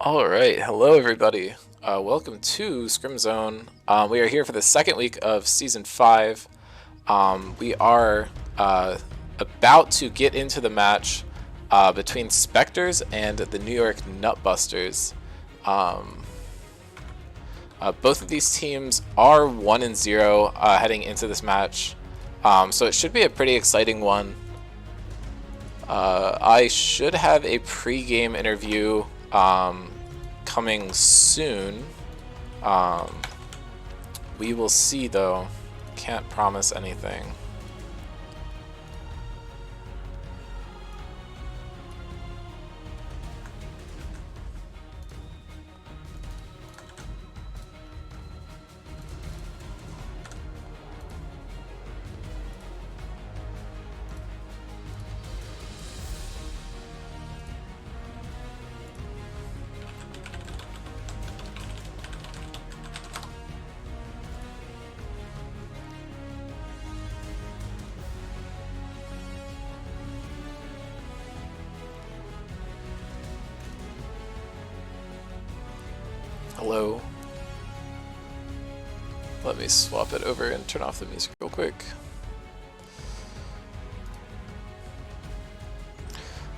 Alright, hello everybody. Welcome to Scrim Zone. We are here for the second week of Season 5. We are about to get into the match between Spectres and the New York Nutbusters. Both of these teams are 1-0 heading into this match, so it should be a pretty exciting one. I should have a pre-game interview coming soon. We will see though. Can't promise anything. Hello. Let me swap it over and turn off the music real quick.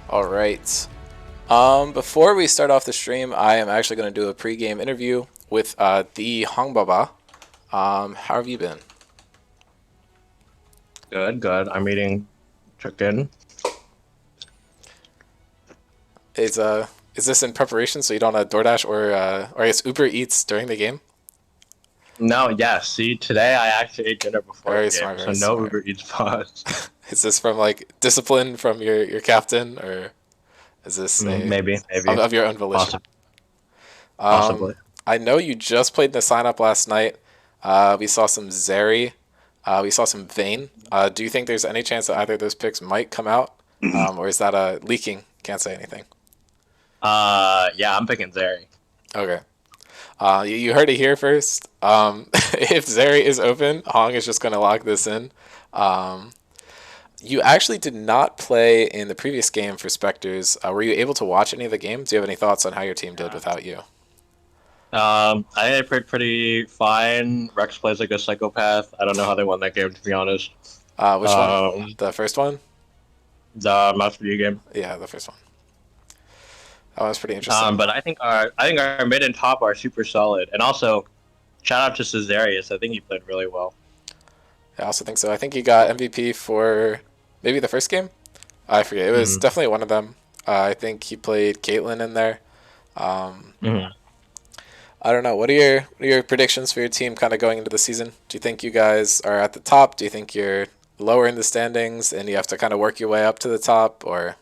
Alright. Before we start off the stream, I am actually going to do a pre-game interview with the Hongbaba. How have you been? Good. I'm eating chicken. Is this in preparation so you don't DoorDash or I guess Uber Eats during the game? No, yeah, see, today I actually ate dinner before Very the game, smart, so very no smart. Uber Eats pause. Is this from like discipline from your captain, or is this a Maybe, of your own volition? possibly. I know you just played the sign up last night. We saw some Zeri. We saw some Vayne. Do you think there's any chance that either of those picks might come out, or is that leaking? Can't say anything. Yeah, I'm picking Zeri. Okay. You heard it here first. If Zeri is open, Hong is just going to lock this in. You actually did not play in the previous game for Spectres. Were you able to watch any of the game? Do you have any thoughts on how your team did without you? I played pretty fine. Rex plays like a psychopath. I don't know how they won that game, to be honest. Which one? Um, The first one? the Master View game. Yeah, the first one. That was pretty interesting. But I think our mid and top are super solid, and also shout out to Cesarius. I think he played really well. I also think so. I think he got MVP for maybe the first game. I forget. It was Mm-hmm. definitely one of them. I think he played Caitlyn in there. Um, Mm-hmm. I don't know. What are your predictions for your team kind of going into the season? Do you think you guys are at the top? Do you think you're lower in the standings and you have to kind of work your way up to the top? Or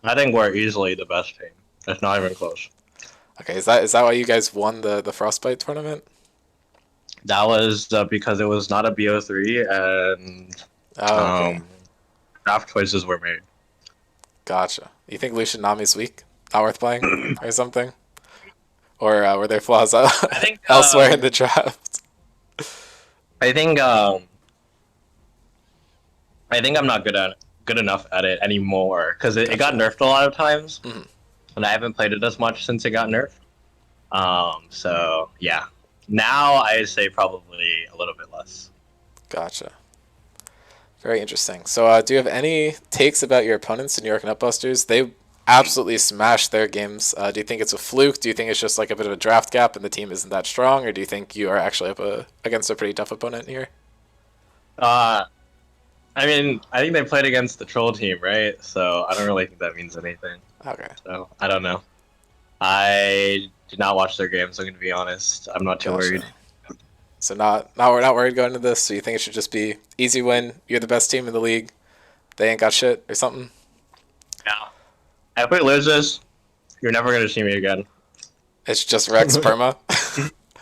I think we're easily the best team. It's not even close. okay, is that why you guys won the Frostbite tournament? That was because it was not a BO3 and Oh, okay, um, draft choices were made. gotcha. You think Lucian Nami's weak, not worth playing, or something? Or were there flaws I think elsewhere in the draft? I think I think I'm not good enough at it anymore because it got Gotcha. nerfed a lot of times, Hmm. and I haven't played it as much since it got nerfed. So yeah, now I say probably a little bit less. Gotcha. Very interesting. So, do you have any takes about your opponents, the New York Nutbusters? They absolutely smashed their games. Do you think it's a fluke? Do you think it's just like a bit of a draft gap and the team isn't that strong, or do you think you are actually against a pretty tough opponent here? Uh, I mean, I think they played against the troll team, right? So I don't really think that means anything. Okay, So I don't know. I did not watch their games. I'm going to be honest. I'm not too worried. gotcha. So we're not worried going into this. So you think it should just be easy win? You're the best team in the league. They ain't got shit or something. Yeah. If we lose this, you're never going to see me again. It's just Rex Perma.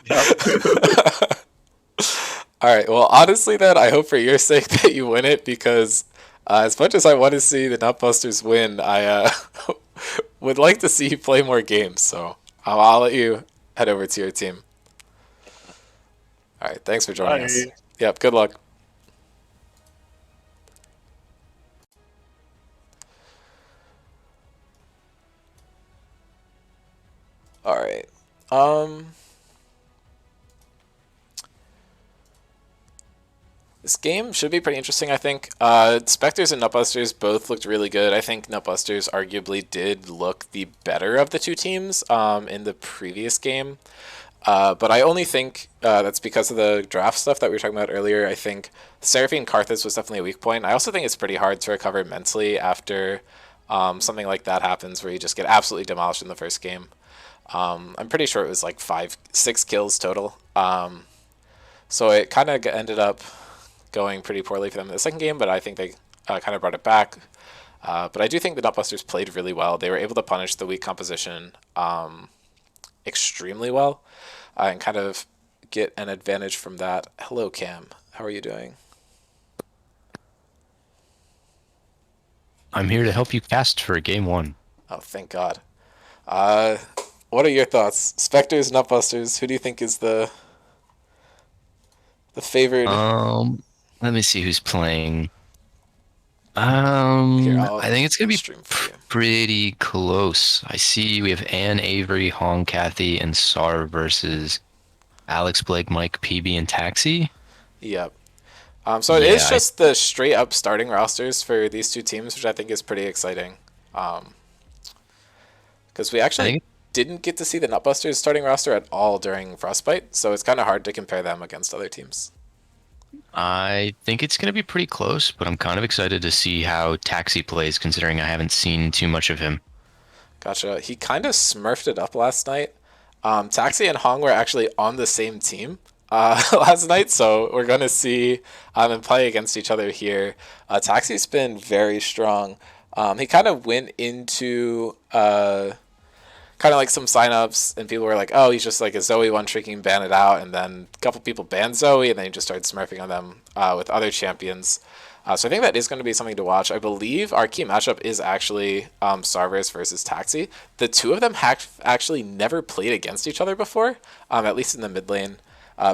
Yep. All right. Well, honestly, then I hope for your sake that you win it because as much as I want to see the Nutbusters win, I would like to see you play more games. So I'll let you head over to your team. All right. Thanks for joining us. Bye. Yep. Good luck. Um, this game should be pretty interesting, I think. Spectres and Nutbusters both looked really good. I think Nutbusters arguably did look the better of the two teams in the previous game. But I only think that's because of the draft stuff that we were talking about earlier. I think Seraphine Karthus was definitely a weak point. I also think it's pretty hard to recover mentally after something like that happens where you just get absolutely demolished in the first game. I'm pretty sure it was like 6 kills total. So it kind of ended up going pretty poorly for them in the second game, but I think they kind of brought it back. But I do think the Nutbusters played really well. They were able to punish the weak composition extremely well and kind of get an advantage from that. Hello, Cam. How are you doing? I'm here to help you cast for game one. Oh, thank God. What are your thoughts? Spectres, Nutbusters, who do you think is the favored? Let me see who's playing. Here, I think it's gonna be stream for you. pretty close. I see we have Ann, Avery, Hong, Kathy, and Sar versus Alex, Blake, Mike, PB, and Taxi. Yep. So it Yeah, is just the straight up starting rosters for these two teams, which I think is pretty exciting. Because we actually didn't get to see the Nutbusters starting roster at all during Frostbite, so it's kind of hard to compare them against other teams. I think it's gonna be pretty close, but I'm kind of excited to see how Taxi plays, considering I haven't seen too much of him. Gotcha. He kind of smurfed it up last night. Taxi and Hong were actually on the same team last night, so we're going to see them play against each other here. Taxi's been very strong. He kind of went into kind of like some signups, and people were like, oh, he's just like a Zoe one-tricking, ban it out, and then a couple people banned Zoe, and then he just started smurfing on them with other champions. So I think that is going to be something to watch. I believe our key matchup is actually Sarvers versus Taxi. The two of them have actually never played against each other before, at least in the mid lane.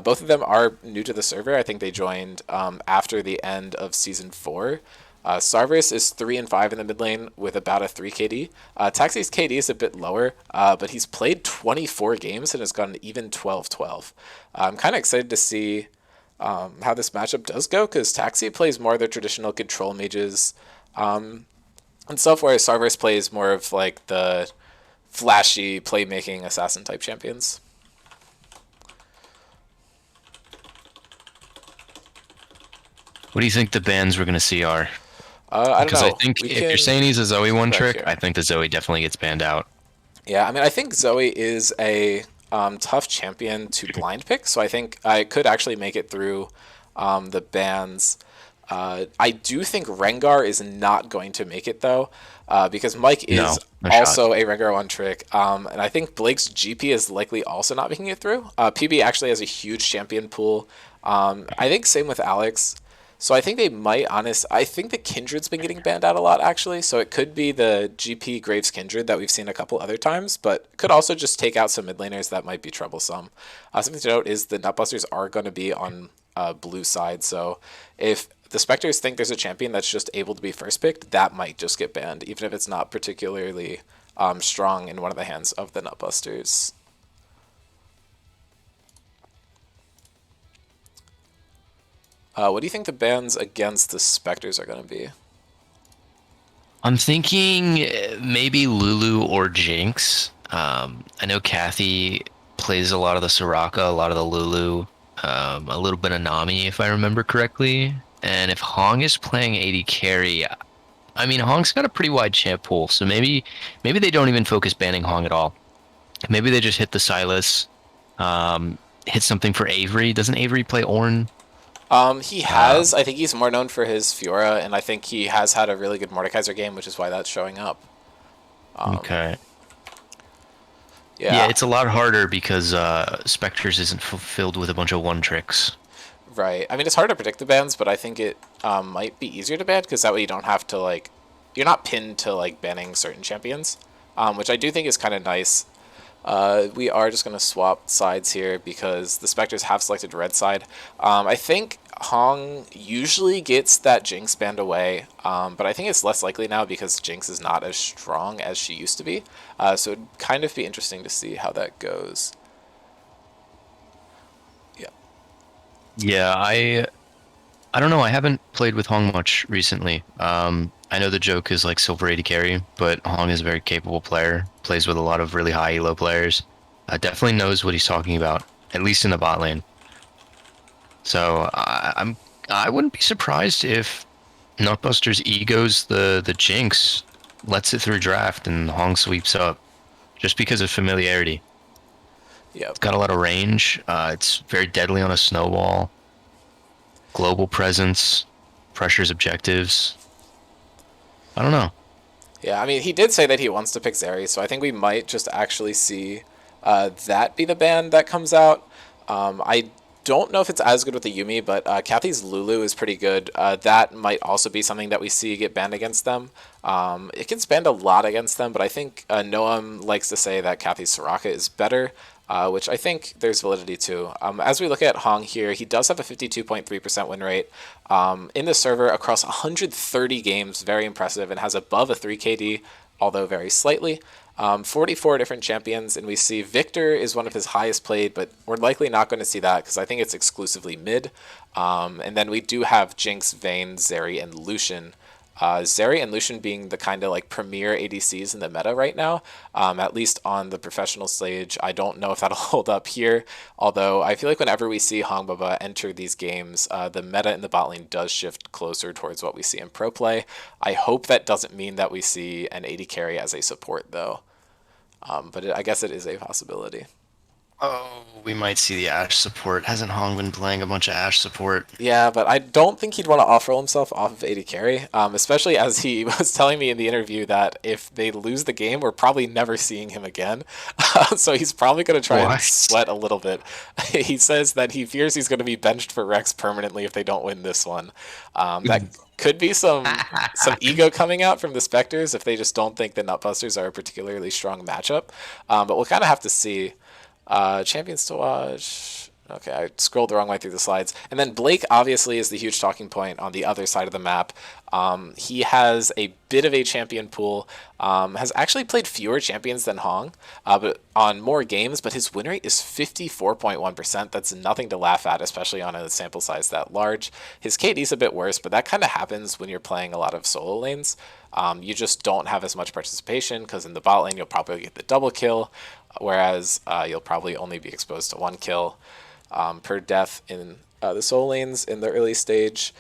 Both of them are new to the server. I think they joined after the end of Season 4. Sarvers is 3 and 5 in the mid lane with about a 3 KD. Taxi's KD is a bit lower, but he's played 24 games and has gotten even 12-12. I'm kind of excited to see how this matchup does go, because Taxi plays more of the traditional control mages and stuff, whereas Sarvers plays more of like the flashy playmaking assassin type champions. What do you think the bans we're gonna see are? I don't Because know. I think if you're saying he's a Zoe one trick, I think the Zoe definitely gets banned out. Yeah, I mean, I think Zoe is a tough champion to blind pick, so I think I could actually make it through the bans. I do think Rengar is not going to make it, though, because Mike is also a Rengar one trick, and I think Blake's GP is likely also not making it through. PB actually has a huge champion pool. I think same with Alex. So I think they might I think the Kindred's been getting banned out a lot, actually. So it could be the GP Graves Kindred that we've seen a couple other times, but could also just take out some mid laners that might be troublesome. Something to note is the Nutbusters are going to be on blue side. So if the Spectres think there's a champion that's just able to be first picked, that might just get banned, even if it's not particularly strong in one of the hands of the Nutbusters. What do you think the bans against the Spectres are going to be? I'm thinking maybe Lulu or Jinx. I know Kathy plays a lot of the Soraka, a lot of the Lulu, a little bit of Nami, if I remember correctly. And if Hong is playing AD carry, I mean, Hong's got a pretty wide champ pool, so maybe they don't even focus banning Hong at all. Maybe they just hit the Silas, hit something for Avery. Doesn't Avery play Ornn? He has. I think he's more known for his Fiora, and I think he has had a really good Mordekaiser game, which is why that's showing up. Okay. Yeah. Yeah, it's a lot harder because Spectres isn't filled with a bunch of one tricks. Right. I mean, it's hard to predict the bans, but I think it might be easier to ban, because that way you don't have to, like, you're not pinned to, like, banning certain champions, which I do think is kind of nice. We are just going to swap sides here because the Spectres have selected red side. I think Hong usually gets that Jinx banned away, but I think it's less likely now because Jinx is not as strong as she used to be. So it'd kind of be interesting to see how that goes. Yeah, I don't know. I haven't played with Hong much recently. I know the joke is like silver 80 carry, but Hong is a very capable player. Plays with a lot of really high elo players. Definitely knows what he's talking about, at least in the bot lane. So I wouldn't be surprised if Nutbuster's egos the Jinx, lets it through draft, and Hong sweeps up just because of familiarity. Yep. It's got a lot of range. It's very deadly on a snowball. Global presence, pressures objectives. I don't know. Yeah, I mean, he did say that he wants to pick Zeri, so I think we might just actually see that be the ban that comes out. I don't know if it's as good with the Yumi, but Kathy's Lulu is pretty good. That might also be something that we see get banned against them. It gets banned a lot against them, but I think Noam likes to say that Kathy's Soraka is better. Which I think there's validity to. As we look at Hong here, he does have a 52.3% win rate in the server across 130 games, very impressive, and has above a 3 KD, although very slightly. 44 different champions, and we see Victor is one of his highest played, but we're likely not going to see that because I think it's exclusively mid. And then we do have Jinx, Vayne, Zeri, and Lucian. Zeri and Lucian being the kind of like premier ADCs in the meta right now, at least on the professional stage. I don't know if that'll hold up here, although I feel like whenever we see Hongbaba enter these games, the meta in the bot lane does shift closer towards what we see in pro play. I hope that doesn't mean that we see an AD carry as a support though, but I guess it is a possibility. Oh, we might see the Ashe support. Hasn't Hong been playing a bunch of Ashe support? Yeah, but I don't think he'd want to off-roll himself off of AD carry, especially as he was telling me in the interview that if they lose the game, we're probably never seeing him again. So he's probably going to try and What? sweat a little bit. He says that he fears he's going to be benched for Rex permanently if they don't win this one. That could be some ego coming out from the Spectres if they just don't think the Nutbusters are a particularly strong matchup. But we'll kind of have to see. Champions to watch. Okay, I scrolled the wrong way through the slides. And then Blake obviously is the huge talking point on the other side of the map. He has a bit of a champion pool, has actually played fewer champions than Hong, but on more games, but his win rate is 54.1%. That's nothing to laugh at, especially on a sample size that large. His KD's a bit worse, but that kind of happens when you're playing a lot of solo lanes. You just don't have as much participation because in the bot lane you'll probably get the double kill, whereas you'll probably only be exposed to 1 kill per death in the solo lanes in the early stage.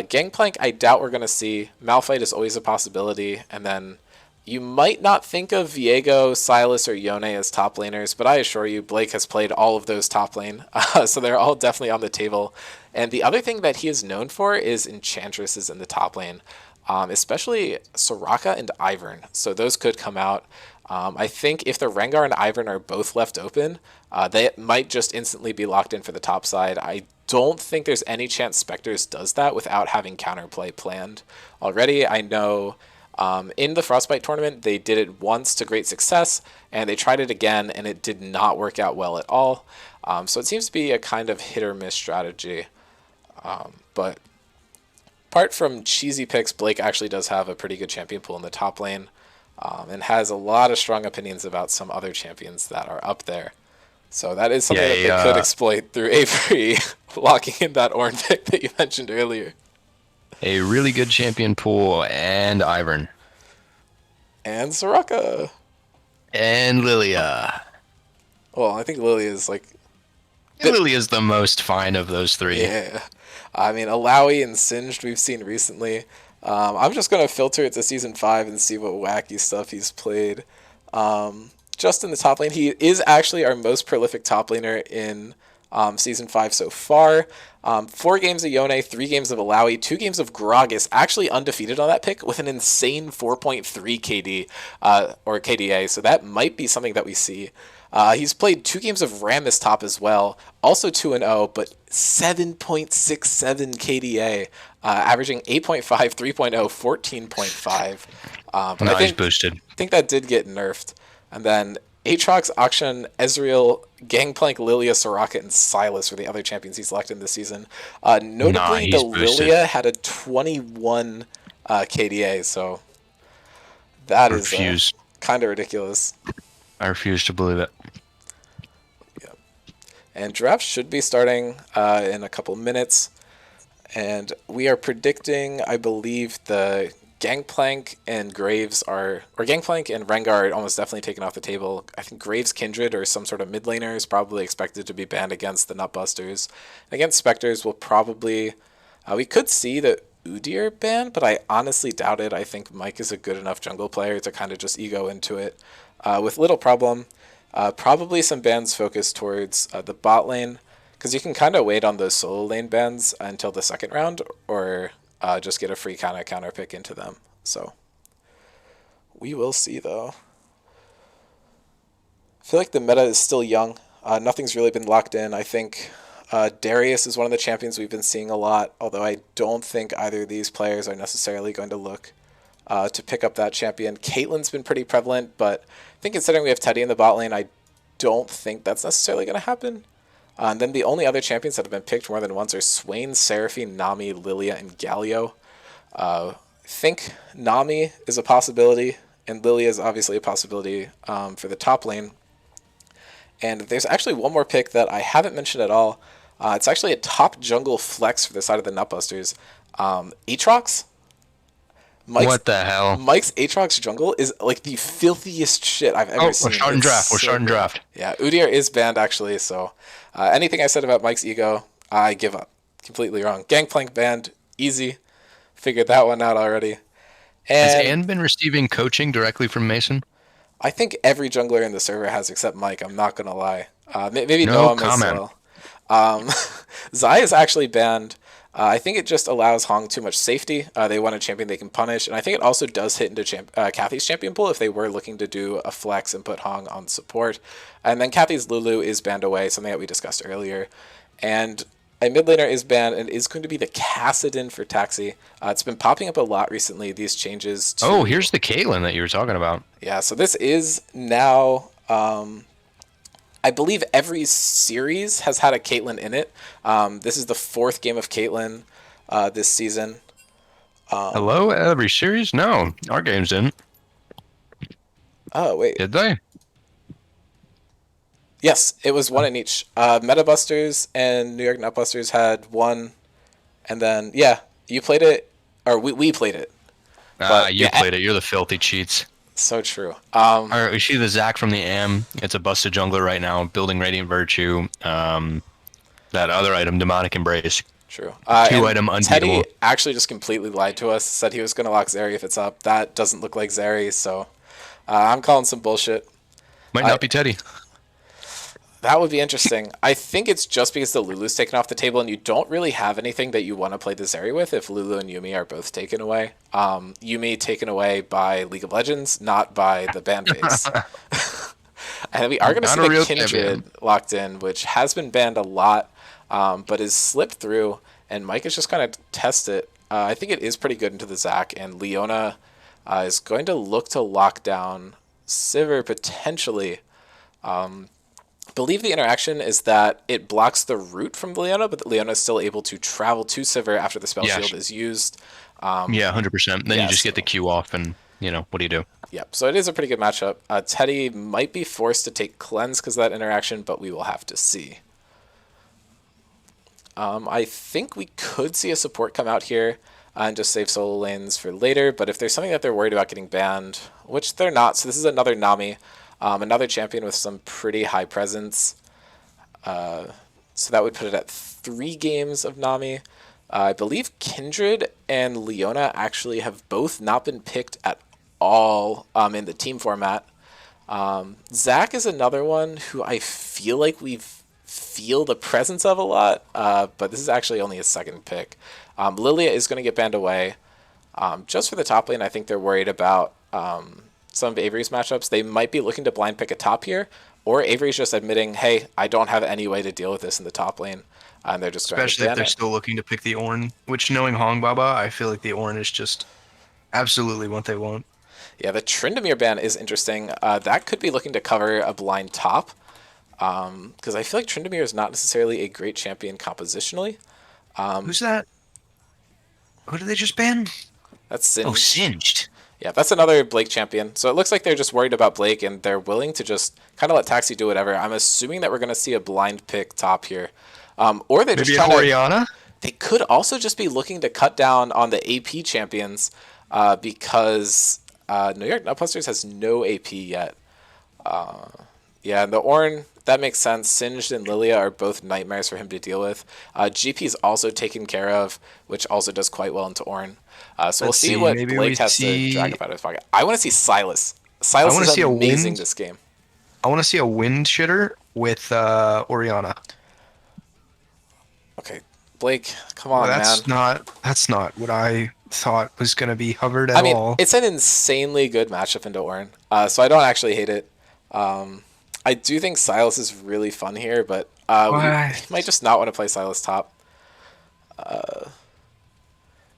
Gangplank, I doubt we're going to see. Malphite is always a possibility, and then you might not think of Viego, Silas, or Yone as top laners, but I assure you, Blake has played all of those top lane, so they're all definitely on the table. And the other thing that he is known for is Enchantresses in the top lane, especially Soraka and Ivern, so those could come out. I think if the Rengar and Ivern are both left open, they might just instantly be locked in for the top side. I don't think there's any chance Spectres does that without having counterplay planned already. I know in the Frostbite tournament, they did it once to great success, and they tried it again, and it did not work out well at all. So it seems to be a kind of hit or miss strategy. But apart from cheesy picks, Blake actually does have a pretty good champion pool in the top lane. And has a lot of strong opinions about some other champions that are up there. So that is something that they could exploit through Avery locking in that Ornn pick that you mentioned earlier. A really good champion pool and Ivern. And Soraka. And Lilia. Well, I think Lilia is like... Lilia is the most fine of those three. Yeah. I mean, Alawi and Singed we've seen recently. I'm just going to filter it to Season 5 and see what wacky stuff he's played. Just in the top lane, he is actually our most prolific top laner in Season 5 so far. 4 games of Yone, 3 games of Alawi, 2 games of Gragas, actually undefeated on that pick with an insane 4.3 KD or KDA, so that might be something that we see. He's played 2 games of Rammus top as well, also 2-0, but 7.67 KDA, averaging 8.5, 3.0, 14.5. But no, I he's boosted. think that did get nerfed. And then Aatrox, Akshan, Ezreal, Gangplank, Lilia, Soraka, and Silas were the other champions he's selected this season. Notably, the boosted. Lilia had a 21 KDA, so that is kind of ridiculous. I refuse to believe it. And draft should be starting in a couple minutes. And we are predicting, I believe, the Gangplank and Graves are, or Gangplank and Rengar are almost definitely taken off the table. I think Graves, Kindred, or some sort of mid laner is probably expected to be banned against the Nutbusters. Against Spectres, we'll probably, we could see the Udyr ban, but I honestly doubt it. I think Mike is a good enough jungle player to kind of just ego into it with little problem. Probably some bans focused towards the bot lane, because you can kind of wait on those solo lane bans until the second round, or just get a free kind of counter pick into them. So we will see, though. I feel like the meta is still young. Nothing's really been locked in. I think Darius is one of the champions we've been seeing a lot, although I don't think either of these players are necessarily going to look to pick up that champion. Caitlyn's been pretty prevalent, but I think considering we have Teddy in the bot lane, I don't think that's necessarily going to happen. And then the only other champions that have been picked more than once are Swain, Seraphine, Nami, Lilia, and Galio. I think Nami is a possibility, and Lilia is obviously a possibility for the top lane. And there's actually one more pick that I haven't mentioned at all. It's actually a top jungle flex for the side of the Nutbusters. Aatrox. What the hell? Mike's Aatrox jungle is like the filthiest shit I've ever seen. We're starting draft. We're starting draft. Yeah, Udyr is banned actually, so anything I said about Mike's ego, I give up. Completely wrong. Gangplank banned. Easy. Figured that one out already. And has Anne been receiving coaching directly from Mason? I think every jungler in the server has except Mike, I'm not going to lie. Maybe no Noam comment. as well. Zai is actually banned. I think it just allows Hong too much safety. They want a champion they can punish, and I think it also does hit into Kathy's champion pool if they were looking to do a flex and put Hong on support. And then Kathy's Lulu is banned away, something that we discussed earlier. And a mid laner is banned and is going to be the Kassadin for Taxi. It's been popping up a lot recently, these changes to... Oh, here's the Caitlyn that you were talking about. Yeah, so this is now... I believe every series has had a Caitlyn in it. This is the 4th game of Caitlyn this season. Hello? Every series? No, our games didn't. Oh, wait. Did they? Yes, it was one in each. Metabusters and New York Nutbusters had one. And then, yeah, you played it. Or we played it. You played it. You're the filthy cheats. So true. All right, we see the Zac from the AM. It's a busted jungler right now, building Radiant Virtue. That other item, Demonic Embrace. True. 2-item unbeatable. Teddy actually just completely lied to us, said he was going to lock Zeri if it's up. That doesn't look like Zeri, so I'm calling some bullshit. Might not be Teddy. That would be interesting. I think it's just because the Lulu's taken off the table and you don't really have anything that you want to play the Zeri with if Lulu and Yuumi are both taken away. Yuumi taken away by League of Legends, not by the ban base. And we are going to see the Kindred locked in, which has been banned a lot, but is slipped through, and Mike is just kind of test it. I think it is pretty good into the Zac, and Leona is going to look to lock down Sivir potentially. Believe the interaction is that it blocks the root from Leona, but Leona is still able to travel to Sivir after the spell shield is used. Yeah, 100%. Then you just get the Q off, and what do you do? Yep. So it is a pretty good matchup. Teddy might be forced to take cleanse because of that interaction, but we will have to see. I think we could see a support come out here and just save solo lanes for later. But if there's something that they're worried about getting banned, which they're not, so this is another Nami. Another champion with some pretty high presence. So that would put it at 3 games of Nami. I believe Kindred and Leona actually have both not been picked at all in the team format. Zac is another one who I feel like we feel the presence of a lot, but this is actually only his 2nd pick. Lilia is going to get banned away. Just for the top lane, I think they're worried about... some of Avery's matchups. They might be looking to blind pick a top here, or Avery's just admitting, hey, I don't have any way to deal with this in the top lane. And they're just especially if they're still looking to pick the Ornn, which knowing Hong Baba, I feel like the Ornn is just absolutely what they want. Yeah, the Tryndamere ban is interesting. That could be looking to cover a blind top, because I feel like Tryndamere is not necessarily a great champion compositionally. Who's that? Who did they just ban? That's Singed. Oh, Singed. Yeah, that's another Blake champion. So it looks like they're just worried about Blake, and they're willing to just kind of let Taxi do whatever. I'm assuming that we're going to see a blind pick top here. Or they're just Maybe an trying to... Oriana? They could also just be looking to cut down on the AP champions because New York Nutbusters has no AP yet. Yeah, and the Ornn, that makes sense. Singed and Lilia are both nightmares for him to deal with. GP is also taken care of, which also does quite well into Ornn. So we'll Let's see see. what Maybe we Blake has to drag see. up out of his pocket. I want to see Silas. I Silas want is to see a amazing wind. this game. I want to see a wind shitter with Oriana. Okay, Blake, come Well, on, man. that's not what I thought was going to be hovered I at mean, all. it's an insanely good matchup into Ornn, so I don't actually hate it. I do think Silas is really fun here, but he might What? just not want to play Silas top.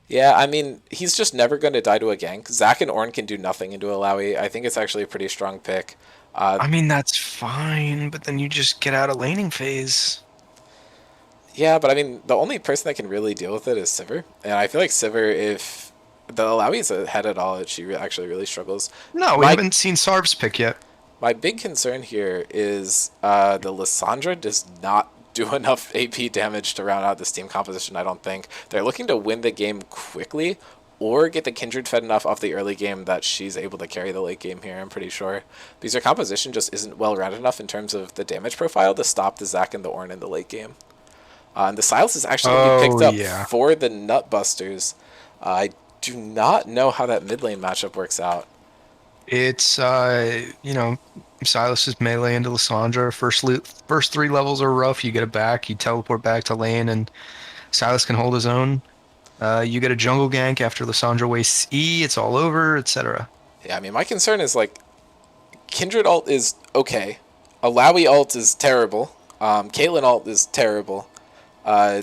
Yeah, I mean, he's just never going to die to a gank. Zac and Ornn can do nothing into Alawi. I think it's actually a pretty strong pick. I mean, that's fine, but then you just get out of laning phase. Yeah, but I mean, the only person that can really deal with it is Sivir. And I feel like Sivir, if the Alawi is ahead at all, she actually really struggles. No, we My haven't seen Sarv's pick yet. My big concern here is the Lissandra does not do enough AP damage to round out this team composition, I don't think. They're looking to win the game quickly or get the Kindred fed enough off the early game that she's able to carry the late game here, I'm pretty sure. Because their composition just isn't well-rounded enough in terms of the damage profile to stop the Zac and the Ornn in the late game. And the Silas is actually going to be picked up Yeah. for the Nutbusters. I do not know how that mid lane matchup works out. It's Silas's melee into Lissandra. First 3 levels are rough. You get it back. You teleport back to lane, and Silas can hold his own. You get a jungle gank after Lissandra wastes E. It's all over, etc. Yeah, I mean, my concern is, like, Kindred ult is okay. Alawi ult is terrible. Caitlyn ult is terrible.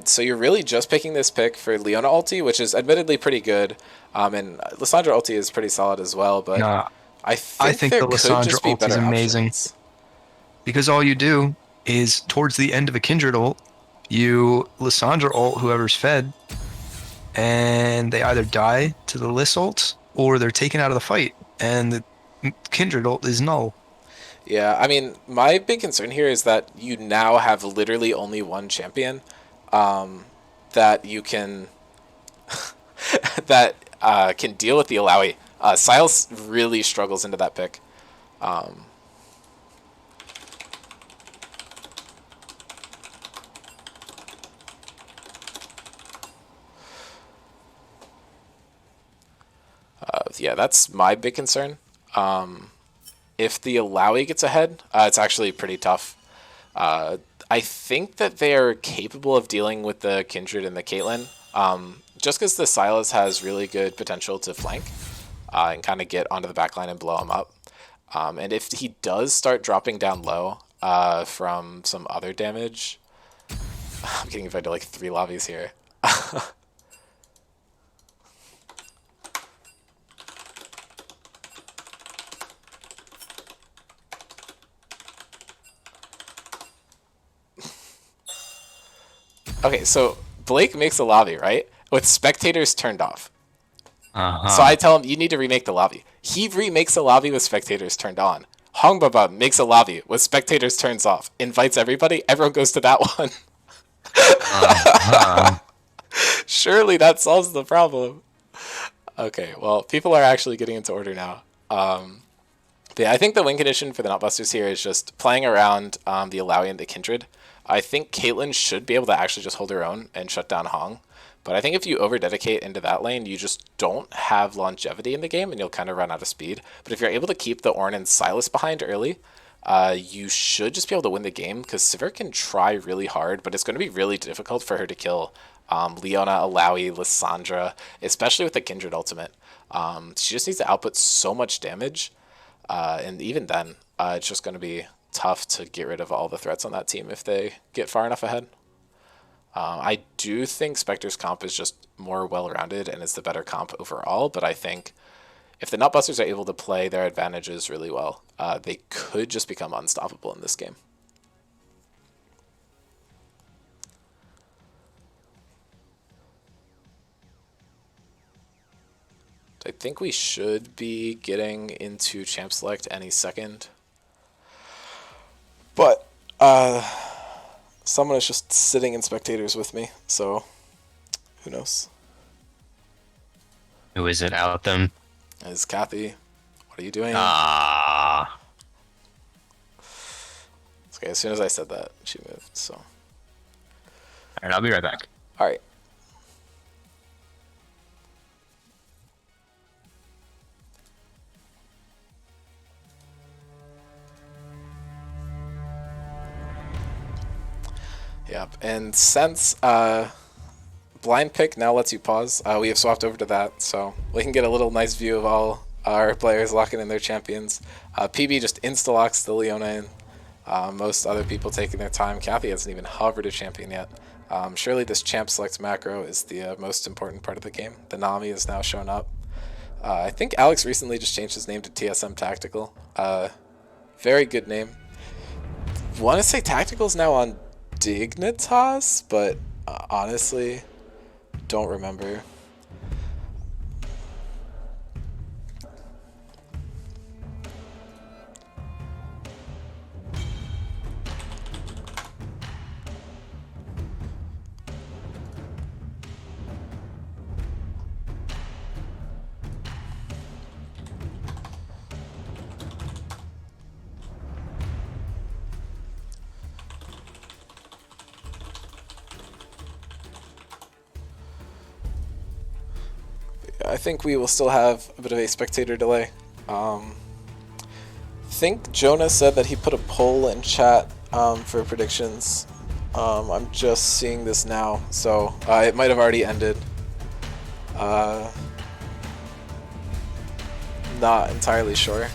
So you're really just picking this pick for Leona ulti, which is admittedly pretty good. And Lissandra ulti is pretty solid as well, but Nah, I I think think there the could Lissandra just be ult is better amazing options. because all you do is towards the end of a Kindred ult, you Lissandra ult whoever's fed, and they either die to the Liss ult or they're taken out of the fight, and the Kindred ult is null. Yeah, I mean, my big concern here is that you now have literally only one champion that you can that can deal with the Alawi. Silas really struggles into that pick. Yeah, that's my big concern. If the Alawi gets ahead, it's actually pretty tough. I think that they are capable of dealing with the Kindred and the Caitlyn, just because the Silas has really good potential to flank and kind of get onto the backline and blow him up. And if he does start dropping down low from some other damage, I'm getting invited to like 3 lobbies here. Okay, so Blake makes a lobby, right? With spectators turned off. So I tell him, you need to remake the lobby. He remakes a lobby with spectators turned on. Hongbaba makes a lobby with spectators turns off. Invites everybody. Everyone goes to that one. Surely that solves the problem. Okay, well, people are actually getting into order now. But yeah, I think the win condition for the Nutbusters here is just playing around the Alawi and the Kindred. I think Caitlyn should be able to actually just hold her own and shut down Hong. But I think if you over-dedicate into that lane, you just don't have longevity in the game, and you'll kind of run out of speed. But if you're able to keep the Ornn and Silas behind early, you should just be able to win the game, because Sivir can try really hard, but it's going to be really difficult for her to kill Leona, Alawi, Lissandra, especially with the Kindred ultimate. She just needs to output so much damage, and even then, it's just going to be tough to get rid of all the threats on that team if they get far enough ahead. I do think Spectre's comp is just more well-rounded and is the better comp overall, but I think if the Nutbusters are able to play their advantages really well, they could just become unstoppable in this game. I think we should be getting into Champ Select any second. But someone is just sitting in spectators with me, so who knows? Who is it out them? Is Kathy? What are you doing? Ah. Okay, as soon as I said that, she moved, so. Alright, I'll be right back. Alright. Yep, and since blind pick now lets you pause, we have swapped over to that, so we can get a little nice view of all our players locking in their champions. PB just insta-locks the Leona in. Most other people taking their time. Kathy hasn't even hovered a champion yet. Surely this champ select macro is the most important part of the game. The Nami has now shown up. I think Alex recently just changed his name to TSM Tactical. Very good name. Want to say Tactical's now on Dignitas, but honestly, don't remember. I think we will still have a bit of a spectator delay. Think Jonah said that he put a poll in chat for predictions. I'm just seeing this now, so it might have already ended. Not entirely sure.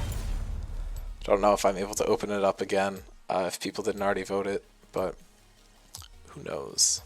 Don't know if I'm able to open it up again if people didn't already vote it, but who knows.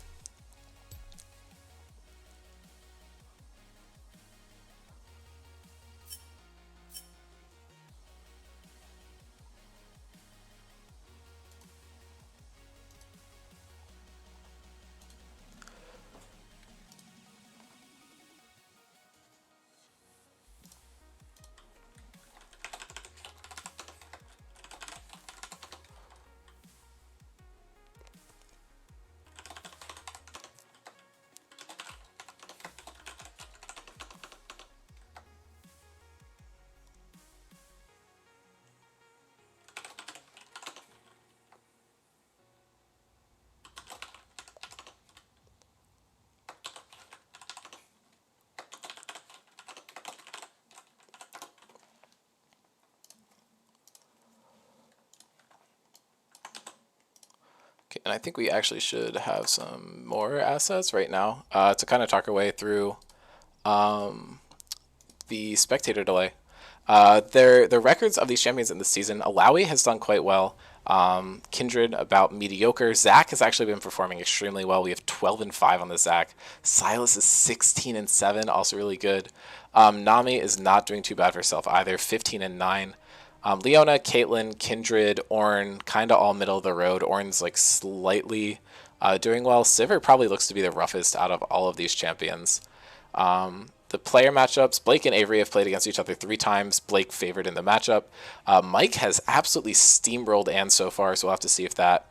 And I think we actually should have some more assets right now to kind of talk our way through the spectator delay. The records of these champions in this season, Alawi has done quite well. Kindred about mediocre. Zach has actually been performing extremely well. We have 12-5 on the Zach. Silas is 16-7, also really good. Nami is not doing too bad for herself either, 15-9. Leona, Caitlyn, Kindred, Ornn, kind of all middle of the road. Ornn's like slightly doing well. Sivir probably looks to be the roughest out of all of these champions. The player matchups, Blake and Avery have played against each other 3 times. Blake favored in the matchup. Mike has absolutely steamrolled Anne so far, so we'll have to see if that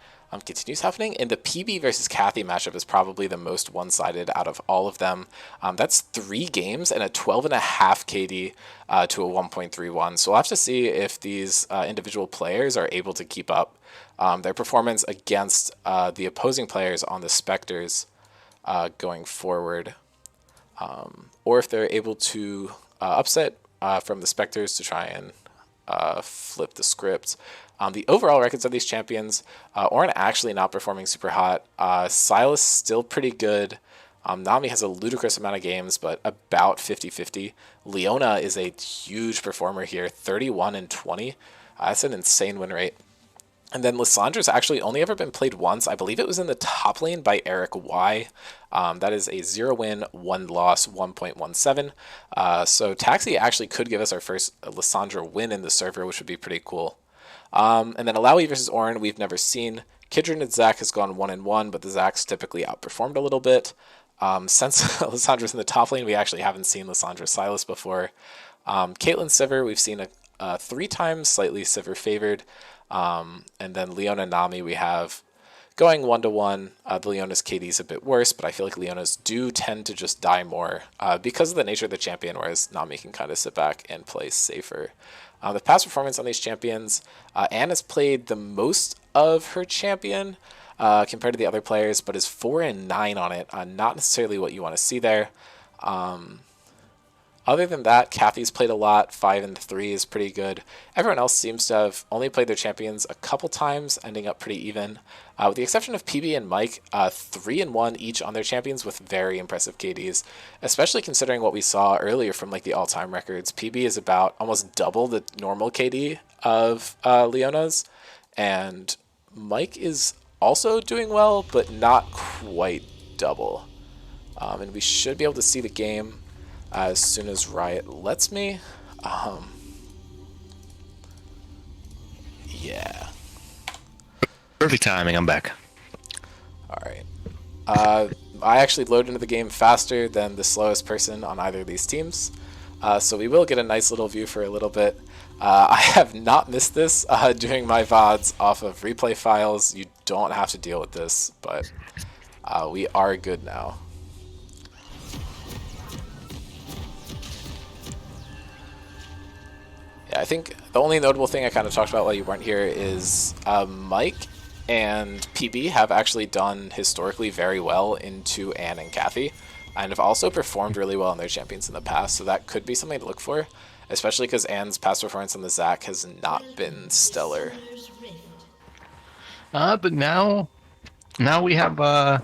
continues happening. And the PB versus Kathy matchup is probably the most one-sided out of all of them. That's 3 games and a 12.5 KD to a 1.31. So we'll have to see if these individual players are able to keep up their performance against the opposing players on the Spectres going forward. Or if they're able to upset from the Spectres to try and flip the script. The overall records of these champions, Ornn actually not performing super hot. Silas still pretty good. Nami has a ludicrous amount of games, but about 50-50. Leona is a huge performer here, 31-20. That's an insane win rate. And then Lissandra's actually only ever been played once. I believe it was in the top lane by Eric Y. That is a 0 win, 1 loss, 1.17. So Taxi actually could give us our first Lissandra win in the server, which would be pretty cool. And then Alawi versus Ornn, we've never seen. Kindred and Zach has gone 1-1, but the Zach's typically outperformed a little bit. Since Lissandra's in the top lane, we actually haven't seen Lissandra Silas before. Caitlyn Sivir, we've seen 3 times, slightly Sivir favored. And then Leona Nami, we have going 1-1. The Leona's KD is a bit worse, but I feel like Leona's do tend to just die more because of the nature of the champion, whereas Nami can kind of sit back and play safer. The past performance on these champions, Anne has played the most of her champion compared to the other players, but is 4-9 on it. Not necessarily what you want to see there. Other than that, Kathy's played a lot. 5-3 is pretty good. Everyone else seems to have only played their champions a couple times, ending up pretty even. With the exception of PB and Mike, 3-1 each on their champions with very impressive KDs, especially considering what we saw earlier from like the all-time records. PB is about almost double the normal KD of Leona's, and Mike is also doing well, but not quite double. And we should be able to see the game as soon as Riot lets me. Yeah. Perfect timing, I'm back. Alright. I actually load into the game faster than the slowest person on either of these teams. So we will get a nice little view for a little bit. I have not missed this doing my VODs off of replay files. You don't have to deal with this, but we are good now. Yeah, I think the only notable thing I kind of talked about while you weren't here is Mike and PB have actually done historically very well into Anne and Kathy, and have also performed really well on their champions in the past, so that could be something to look for, especially because Anne's past performance on the Zac has not been stellar. But now we have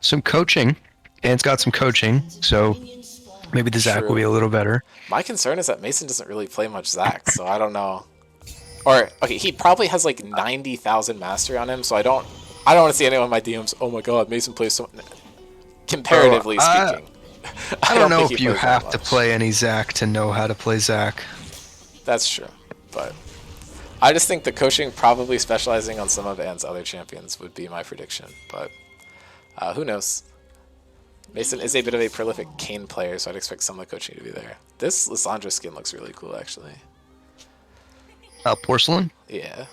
some coaching. Anne's got some coaching, so maybe the Zac will be a little better. My concern is that Mason doesn't really play much Zac, so I don't know. Or, okay, he probably has like 90,000 mastery on him, so I don't want to see anyone in my DMs, oh my god, Mason plays so... Comparatively speaking. I don't know if you have to play any Zac to know how to play Zac. That's true, but I just think the coaching probably specializing on some of Anne's other champions would be my prediction, but who knows. Mason is a bit of a prolific Kayn player, so I'd expect some of the coaching to be there. This Lissandra skin looks really cool, actually. Porcelain? Yeah.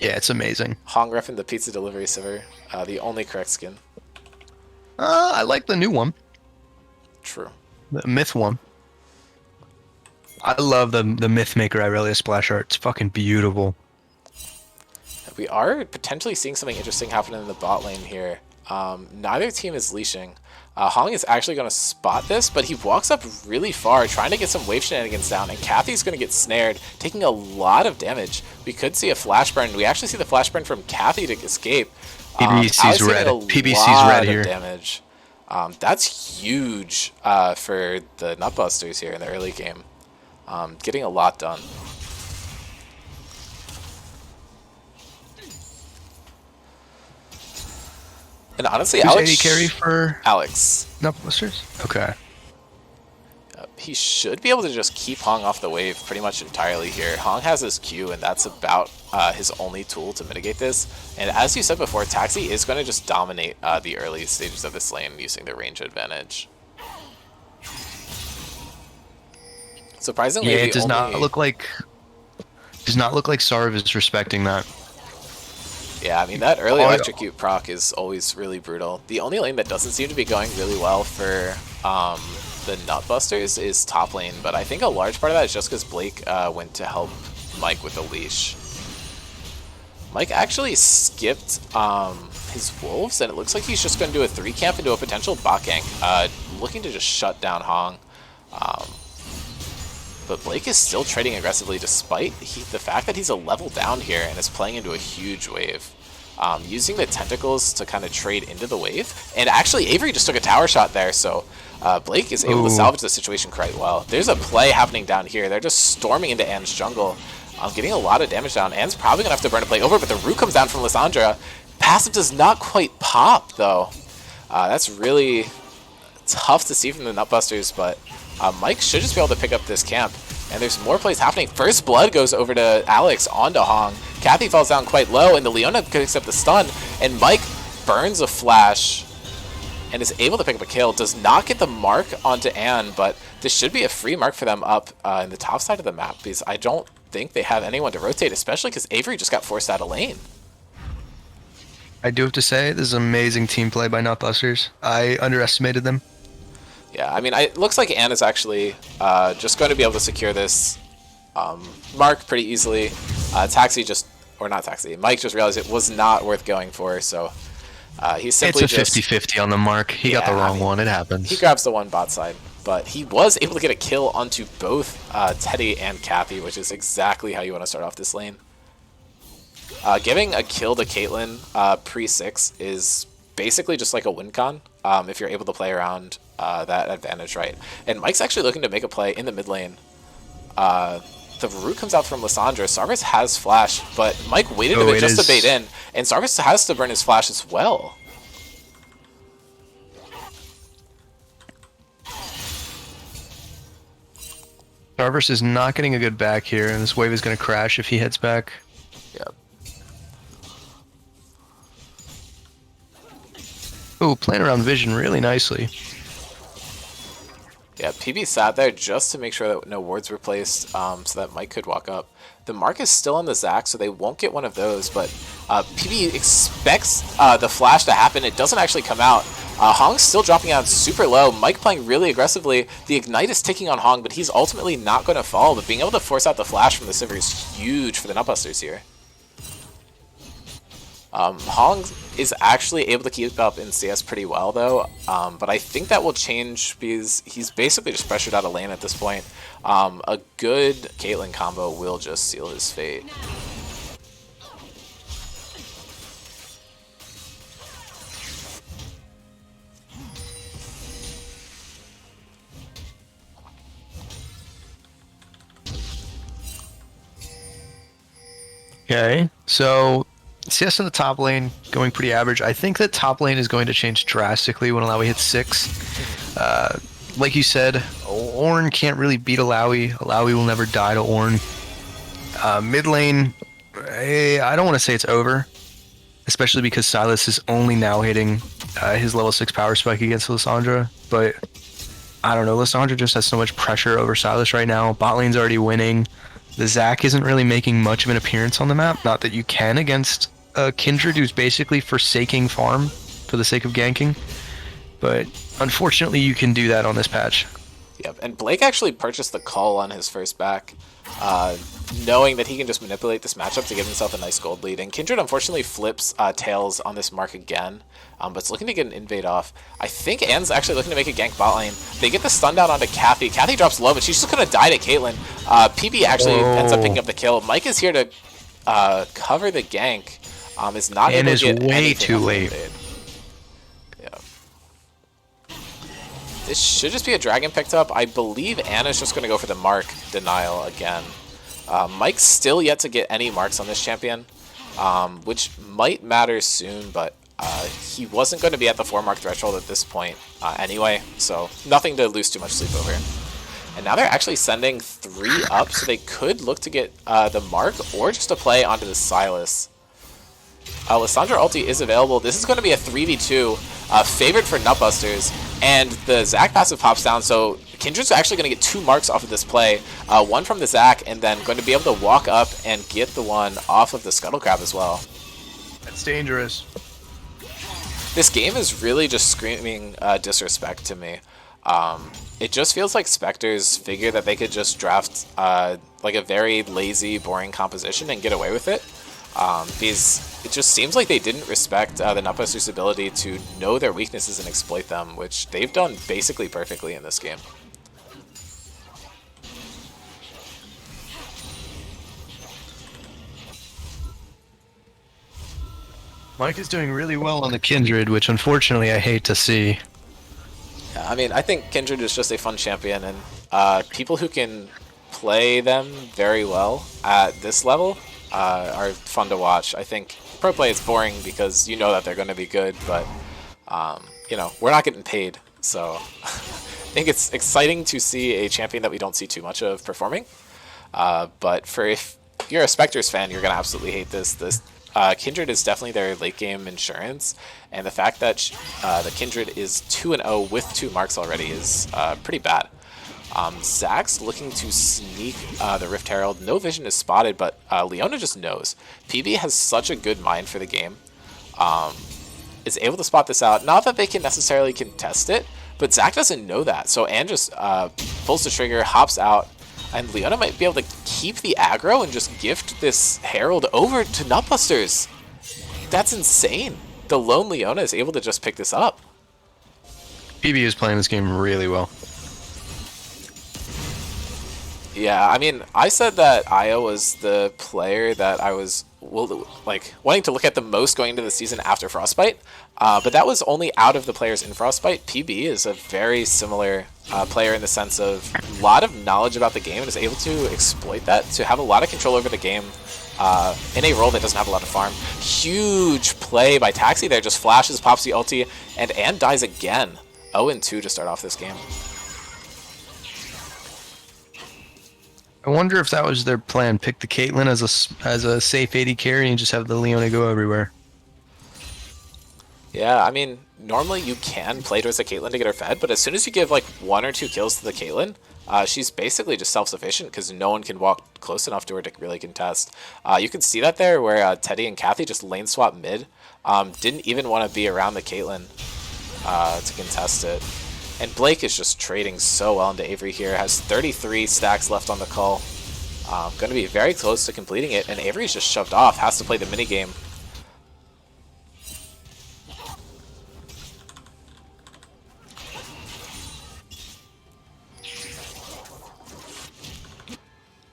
Yeah, it's amazing. Hong reffing the pizza delivery Sivir, the only correct skin. I like the new one. True. The Myth one. I love the Myth Maker Irelia splash art. It's fucking beautiful. We are potentially seeing something interesting happen in the bot lane here. Neither team is leashing. Hong is actually going to spot this, but he walks up really far, trying to get some wave shenanigans down, and Kathy's going to get snared, taking a lot of damage. We could see a flash burn. We actually see the flash burn from Kathy to escape. PBC's red. PBC's red here. Damage. That's huge for the Nutbusters here in the early game. Getting a lot done. And honestly, Alex... AD carry for Alex. Nutbusters? Okay. He should be able to just keep Hong off the wave pretty much entirely here. Hong has his Q, and that's about his only tool to mitigate this. And as you said before, Taxi is going to just dominate the early stages of this lane using the range advantage. Surprisingly, yeah, it does not look like Sarv is respecting that. Yeah, I mean, that early electrocute proc is always really brutal. The only lane that doesn't seem to be going really well for the Nutbusters is top lane, but I think a large part of that is just because Blake went to help Mike with the leash. Mike actually skipped his wolves, and it looks like he's just going to do a 3-camp into a potential bot gank, looking to just shut down Hong. But Blake is still trading aggressively despite the fact that he's a level down here and is playing into a huge wave. Using the tentacles to kind of trade into the wave. And actually, Avery just took a tower shot there, so Blake is able to salvage the situation quite well. There's a play happening down here. They're just storming into Anne's jungle. Getting a lot of damage down. Anne's probably going to have to burn a play over, but the root comes down from Lissandra. Passive does not quite pop, though. That's really tough to see from the Nutbusters, but Mike should just be able to pick up this camp. And there's more plays happening. First blood goes over to Alex onto Hong. Kathy falls down quite low, and the Leona picks up the stun. And Mike burns a flash and is able to pick up a kill. Does not get the mark onto Anne, but this should be a free mark for them up in the top side of the map, because I don't think they have anyone to rotate, especially because Avery just got forced out of lane. I do have to say, this is amazing team play by Nutbusters. I underestimated them. Yeah, I mean, it looks like Anne is actually just going to be able to secure this mark pretty easily. Taxi just, or not Taxi, Mike just realized it was not worth going for, so he's simply it's a 50-50 on the mark. He got the wrong one. It happens. He grabs the one bot side, but he was able to get a kill onto both Teddy and Kathy, which is exactly how you want to start off this lane. Giving a kill to Caitlyn pre-6 is basically just like a win con if you're able to play around that advantage right. And Mike's actually looking to make a play in the mid lane. The root comes out from Lissandra. Sarvis has flash, but Mike waited a bit just to bait in, and Sarvis has to burn his flash as well. Sarvis is not getting a good back here, and this wave is going to crash if he heads back. Yep. Ooh, playing around vision really nicely. Yeah, PB sat there just to make sure that no wards were placed so that Mike could walk up. The mark is still on the Zac, so they won't get one of those, but PB expects the flash to happen. It doesn't actually come out. Hong's still dropping out super low. Mike playing really aggressively. The Ignite is ticking on Hong, but he's ultimately not going to fall. But being able to force out the flash from the Sivir is huge for the Nutbusters here. Hong is actually able to keep up in CS pretty well, though, but I think that will change because he's basically just pressured out of lane at this point. A good Caitlyn combo will just seal his fate. Okay, so CS in the top lane going pretty average. I think that top lane is going to change drastically when Alawi hits 6. Like you said, Ornn can't really beat Alawi. Alawi will never die to Ornn. Mid lane, I don't want to say it's over, especially because Silas is only now hitting his level 6 power spike against Lissandra, but I don't know, Lissandra just has so much pressure over Silas right now. Bot lane's already winning. The Zac isn't really making much of an appearance on the map. Not that you can against Kindred, who's basically forsaking farm for the sake of ganking. But unfortunately, you can do that on this patch. Yep, and Blake actually purchased the call on his first back, knowing that he can just manipulate this matchup to give himself a nice gold lead. And Kindred unfortunately flips Tails on this mark again, but it's looking to get an invade off. I think Anne's actually looking to make a gank bot lane. They get the stun down onto Kathy. Kathy drops low, but she's just going to die to Caitlyn. PB actually ends up picking up the kill. Mike is here to cover the gank. Is not and able is to get way too late. Yeah. This should just be a dragon picked up. I believe Anna's just going to go for the mark denial again. Mike's still yet to get any marks on this champion, which might matter soon, but he wasn't going to be at the 4 mark threshold at this point anyway, so nothing to lose too much sleep over. And now they're actually sending 3 up, so they could look to get the mark or just a play onto the Silas. Lissandra ulti is available. This is going to be a 3v2, favored for Nutbusters, and the Zac passive pops down, so Kindred's actually going to get 2 marks off of this play, one from the Zac, and then going to be able to walk up and get the one off of the Scuttle Crab as well. That's dangerous. This game is really just screaming disrespect to me. It just feels like Spectres figure that they could just draft like a very lazy, boring composition and get away with it. Because it just seems like they didn't respect the Nutbusters' ability to know their weaknesses and exploit them, which they've done basically perfectly in this game. Mike is doing really well on the Kindred, which unfortunately I hate to see. Yeah, I mean, I think Kindred is just a fun champion, and people who can play them very well at this level are fun to watch. I think pro play is boring because you know that they're going to be good, but you know, we're not getting paid, so I think it's exciting to see a champion that we don't see too much of performing. But if you're a Spectres fan, you're going to absolutely hate this. Kindred is definitely their late game insurance, and the fact that the Kindred is 2-0 with 2 marks already is pretty bad. Zach's looking to sneak the Rift Herald. No vision is spotted, but Leona just knows. PB has such a good mind for the game. Is able to spot this out. Not that they can necessarily contest it, but Zach doesn't know that. So Anne just pulls the trigger, hops out, and Leona might be able to keep the aggro and just gift this Herald over to Nutbusters. That's insane. The lone Leona is able to just pick this up. PB is playing this game really well. Yeah, I mean, I said that Io was the player that I was wanting to look at the most going into the season after Frostbite, but that was only out of the players in Frostbite. PB is a very similar player in the sense of a lot of knowledge about the game and is able to exploit that to have a lot of control over the game in a role that doesn't have a lot of farm. Huge play by Taxi there, just flashes, pops the ulti, and Anne dies again. 0-2 to start off this game. I wonder if that was their plan. Pick the Caitlyn as a safe AD carry and just have the Leona go everywhere. Yeah, I mean, normally you can play towards the Caitlyn to get her fed, but as soon as you give like 1 or 2 kills to the Caitlyn, she's basically just self-sufficient because no one can walk close enough to her to really contest. You can see that there where Teddy and Kathy just lane swap mid. Didn't even want to be around the Caitlyn to contest it. And Blake is just trading so well into Avery here. Has 33 stacks left on the call. Going to be very close to completing it. And Avery's just shoved off. Has to play the minigame.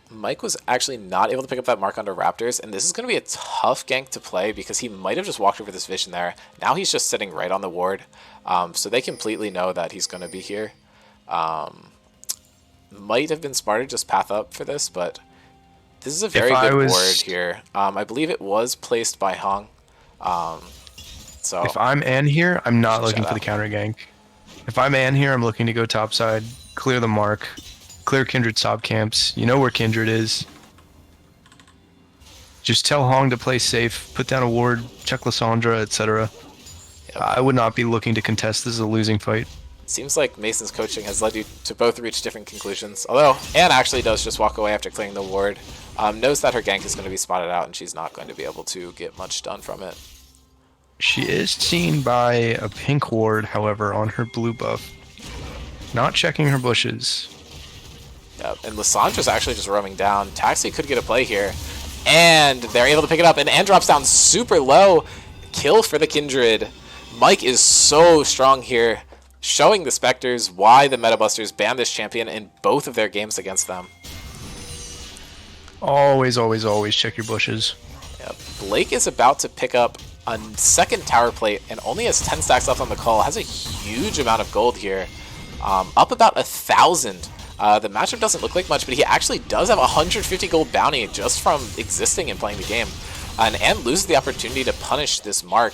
Mike was actually not able to pick up that mark under Raptors, and this is going to be a tough gank to play because he might have just walked over this vision there. Now he's just sitting right on the ward, so they completely know that he's going to be here. Might have been smarter just path up for this, but this is a very good ward here. I believe it was placed by Hong. So if I'm Ann here, I'm not looking for the counter gank. If I'm Ann here, I'm looking to go topside, clear the mark, clear Kindred sub camps. You know where Kindred is. Just tell Hong to play safe, put down a ward, check Lysandra, etc. Yep. I would not be looking to contest. This is a losing fight. Seems like Mason's coaching has led you to both reach different conclusions. Although Anne actually does just walk away after clearing the ward. Knows that her gank is going to be spotted out and she's not going to be able to get much done from it. She is seen by a pink ward, however, on her blue buff. Not checking her bushes. Yep, and Lysandra's actually just roaming down. Taxi could get a play here, and they're able to pick it up, and Anne drops down super low. Kill for the Kindred. Mike is so strong here, showing the Spectres why the Metabusters banned this champion in both of their games against them. Always, always, always check your bushes. Yep. Blake is about to pick up a second tower plate and only has 10 stacks left on the call. Has a huge amount of gold here. Up about 1,000. The matchup doesn't look like much, but he actually does have 150 gold bounty just from existing and playing the game. And loses the opportunity to punish this mark.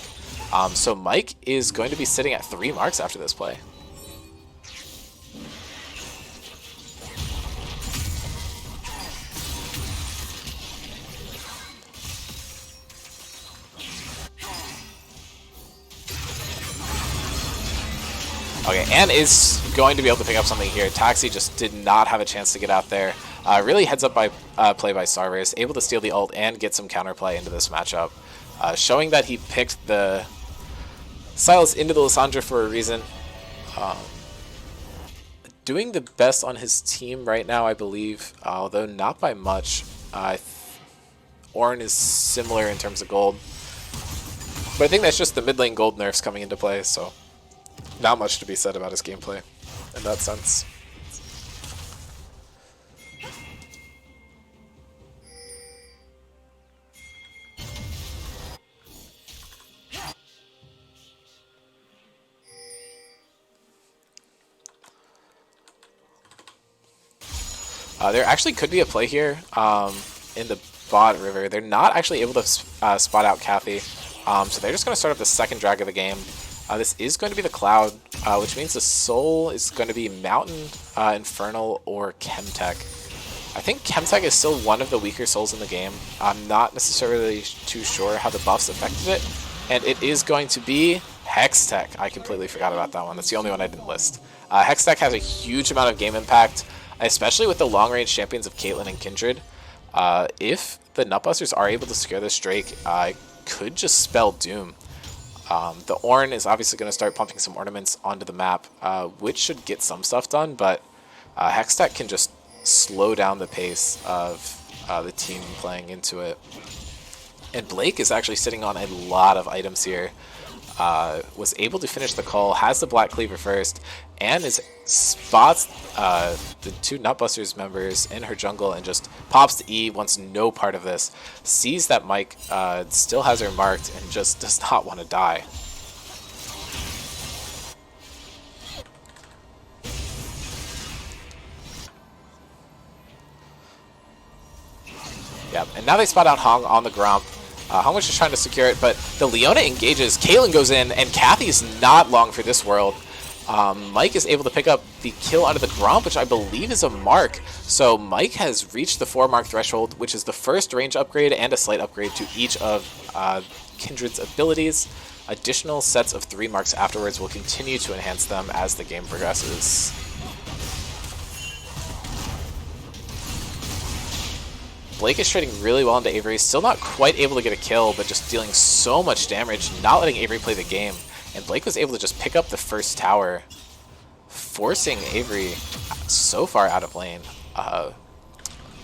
So Mike is going to be sitting at 3 marks after this play. Okay, Anne is going to be able to pick up something here. Taxi just did not have a chance to get out there. Really heads up by play by Sarvis, able to steal the ult and get some counterplay into this matchup. Showing that he picked the Silas into the Lysandra for a reason. Doing the best on his team right now, I believe, although not by much. Ornn is similar in terms of gold. But I think that's just the mid lane gold nerfs coming into play, so not much to be said about his gameplay in that sense. There actually could be a play here in the bot river. They're not actually able to spot out Kathy, so they're just going to start up the second drag of the game. This is going to be the Cloud, which means the Soul is going to be Mountain, Infernal, or Chemtech. I think Chemtech is still one of the weaker souls in the game. I'm not necessarily too sure how the buffs affected it, and it is going to be Hextech. I completely forgot about that one. That's the only one I didn't list. Hextech has a huge amount of game impact, especially with the long-range champions of Caitlyn and Kindred. If the Nutbusters are able to secure this Drake, could just spell doom. The Ornn is obviously going to start pumping some ornaments onto the map, which should get some stuff done, but Hextech can just slow down the pace of the team playing into it. And Blake is actually sitting on a lot of items here. Was able to finish the call, has the Black Cleaver first, and spots the two Nutbusters members in her jungle and just pops the E, wants no part of this, sees that Mike still has her marked and just does not want to die. Yep, and now they spot out Hong on the Gromp. Hong was just trying to secure it, but the Leona engages, Caitlyn goes in, and Kathy's not long for this world. Mike is able to pick up the kill out of the Gromp, which I believe is a mark. So Mike has reached the 4-mark threshold, which is the first range upgrade and a slight upgrade to each of Kindred's abilities. Additional sets of 3 marks afterwards will continue to enhance them as the game progresses. Blake is trading really well into Avery, still not quite able to get a kill, but just dealing so much damage, not letting Avery play the game. And Blake was able to just pick up the first tower, forcing Avery so far out of lane.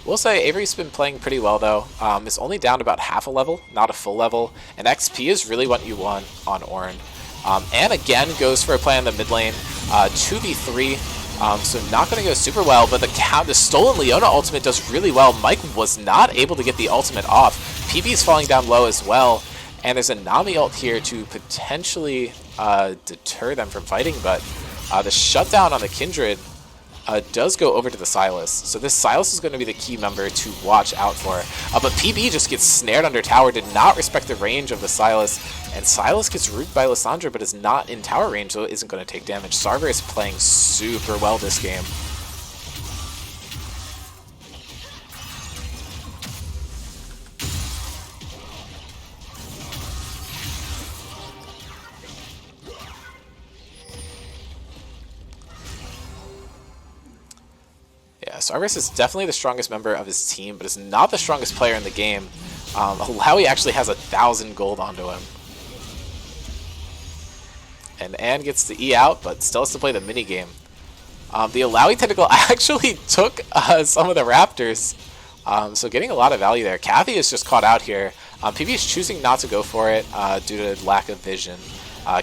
We'll say Avery's been playing pretty well though. Is only down about half a level, not a full level, and XP is really what you want on Ornn. And again goes for a play on the mid lane, 2v3. So not going to go super well, but the stolen Leona ultimate does really well. Mike was not able to get the ultimate off. PB's falling down low as well, and there's a Nami ult here to potentially deter them from fighting, but the shutdown on the Kindred does go over to the Sylas. So this Sylas is going to be the key member to watch out for. But PB just gets snared under tower, did not respect the range of the Sylas, and Sylas gets rooked by Lissandra, but is not in tower range, so it isn't going to take damage. Sarver is playing super well this game. Sarvis is definitely the strongest member of his team, but is not the strongest player in the game. Alawi actually has 1,000 gold onto him. And Anne gets the E out, but still has to play the minigame. The Alawi tentacle actually took some of the Raptors, so getting a lot of value there. Kathy is just caught out here. PB is choosing not to go for it due to lack of vision.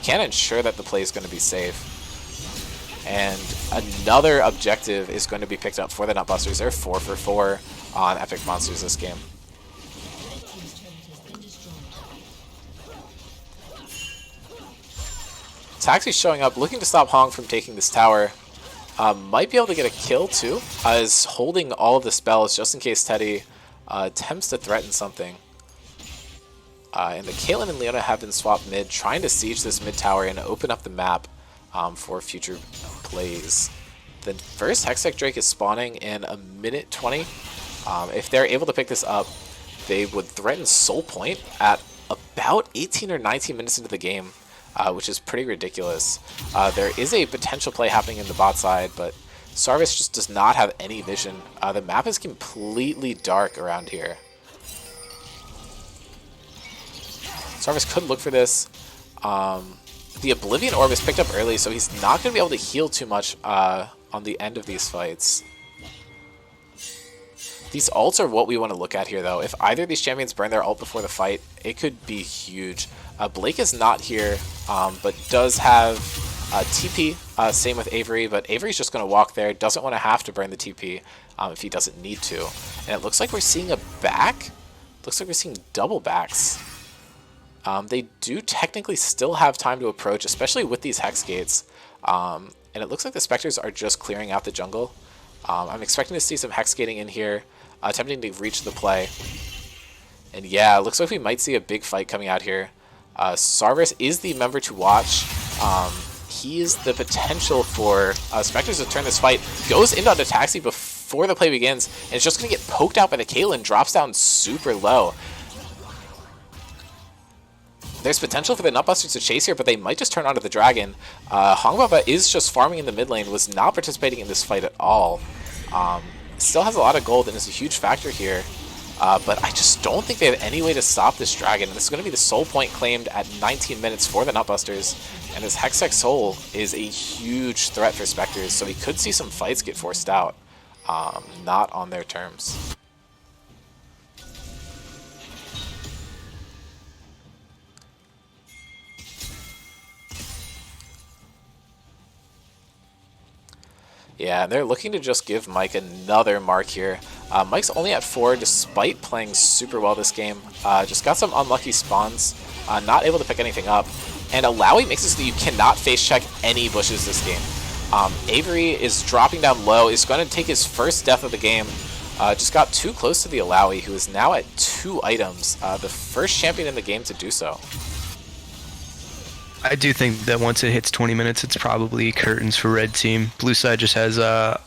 Can't ensure that the play is going to be safe. And another objective is going to be picked up for the Nutbusters. They're 4 for 4 on Epic Monsters this game. Taxi's showing up, looking to stop Hong from taking this tower. Might be able to get a kill too. Is holding all of the spells just in case Teddy attempts to threaten something. And the Caitlyn and Leona have been swapped mid, trying to siege this mid tower and open up the map for future plays. The first Hextech Drake is spawning in a minute 20. If they're able to pick this up, they would threaten Soul Point at about 18 or 19 minutes into the game, which is pretty ridiculous. There is a potential play happening in the bot side, but Sarvis just does not have any vision. The map is completely dark around here. Sarvis could look for this. The Oblivion Orb is picked up early, so he's not going to be able to heal too much on the end of these fights. These ults are what we want to look at here, though. If either of these champions burn their ult before the fight, it could be huge. Blake is not here, but does have TP. Same with Avery, but Avery's just going to walk there. Doesn't want to have to burn the TP if he doesn't need to. And it looks like we're seeing a back. Looks like we're seeing double backs. They do technically still have time to approach, especially with these Hex Gates. And it looks like the Spectres are just clearing out the jungle. I'm expecting to see some Hex Gating in here, attempting to reach the play. And yeah, it looks like we might see a big fight coming out here. Sarvis is the member to watch. He is the potential for Spectres to turn this fight. Goes into the taxi before before the play begins, and it's just going to get poked out by the Caitlyn, drops down super low. There's potential for the Nutbusters to chase here, but they might just turn onto the Dragon. Hongbaba is just farming in the mid lane, was not participating in this fight at all. Still has a lot of gold and is a huge factor here. But I just don't think they have any way to stop this Dragon. And this is going to be the soul point claimed at 19 minutes for the Nutbusters. And this Hextech Soul is a huge threat for Spectres, so we could see some fights get forced out. Not on their terms. Yeah, they're looking to just give Mike another mark here. Mike's only at 4 despite playing super well this game. Just got some unlucky spawns, not able to pick anything up. And Alawi makes it so that you cannot face check any bushes this game. Avery is dropping down low, is going to take his first death of the game. Just got too close to the Alawi, who is now at 2 items. The first champion in the game to do so. I do think that once it hits 20 minutes, it's probably curtains for red team. Blue side just has a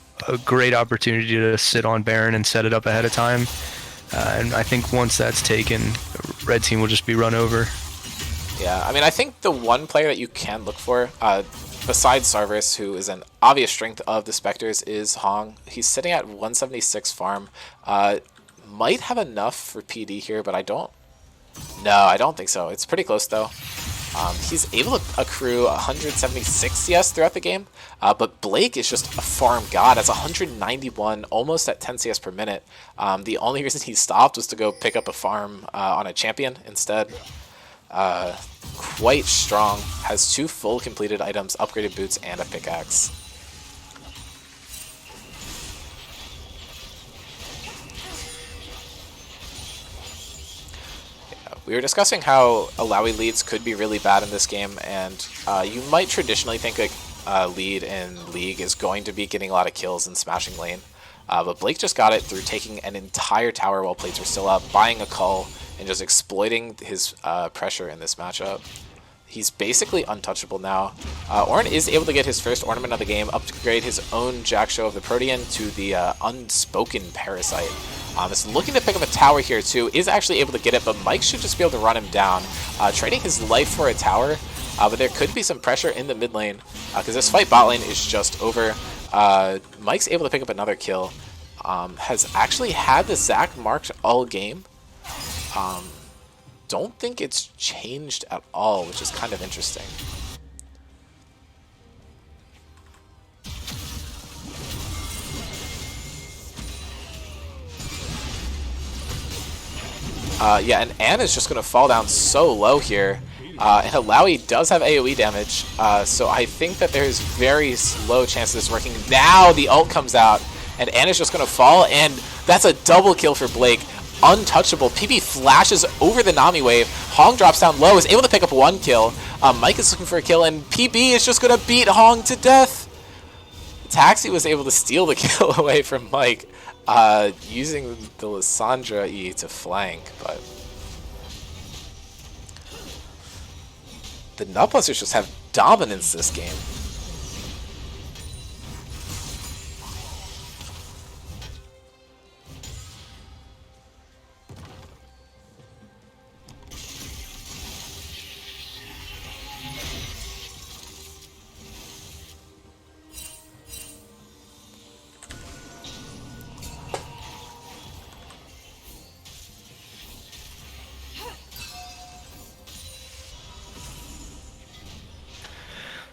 great opportunity to sit on Baron and set it up ahead of time. And I think once that's taken, red team will just be run over. Yeah, I mean, I think the one player that you can look for, besides Sarvis, who is an obvious strength of the Spectres, is Hong. He's sitting at 176 farm. Might have enough for PD here, but I don't think so. It's pretty close, though. He's able to accrue 176 CS throughout the game, but Blake is just a farm god. That's 191, almost at 10 CS per minute. The only reason he stopped was to go pick up a farm on a champion instead. Quite strong, has 2 full completed items, upgraded boots, and a pickaxe. We were discussing how Alawi leads could be really bad in this game, and you might traditionally think a lead in League is going to be getting a lot of kills and smashing lane. But Blake just got it through taking an entire tower while plates were still up, buying a cull, and just exploiting his pressure in this matchup. He's basically untouchable now. Ornn is able to get his first ornament of the game, upgrade his own Jack Show of the Protean to the Unspoken Parasite. Is looking to pick up a tower here too, is actually able to get it, but Mike should just be able to run him down. Trading his life for a tower, but there could be some pressure in the mid lane, because this fight bot lane is just over. Mike's able to pick up another kill. Has actually had the Zac marked all game. Don't think it's changed at all, which is kind of interesting. Yeah, and Anna's just going to fall down so low here. And Alawi does have AoE damage, so I think that there's very slow chance of this working. Now the ult comes out, and Anna's just going to fall, and that's a double kill for Blake. Untouchable. PB flashes over the Nami wave. Hong drops down low, is able to pick up 1 kill. Mike is looking for a kill, and PB is just going to beat Hong to death. Taxi was able to steal the kill away from Mike, using the Lissandra E to flank, but the Nutbusters just have dominance this game.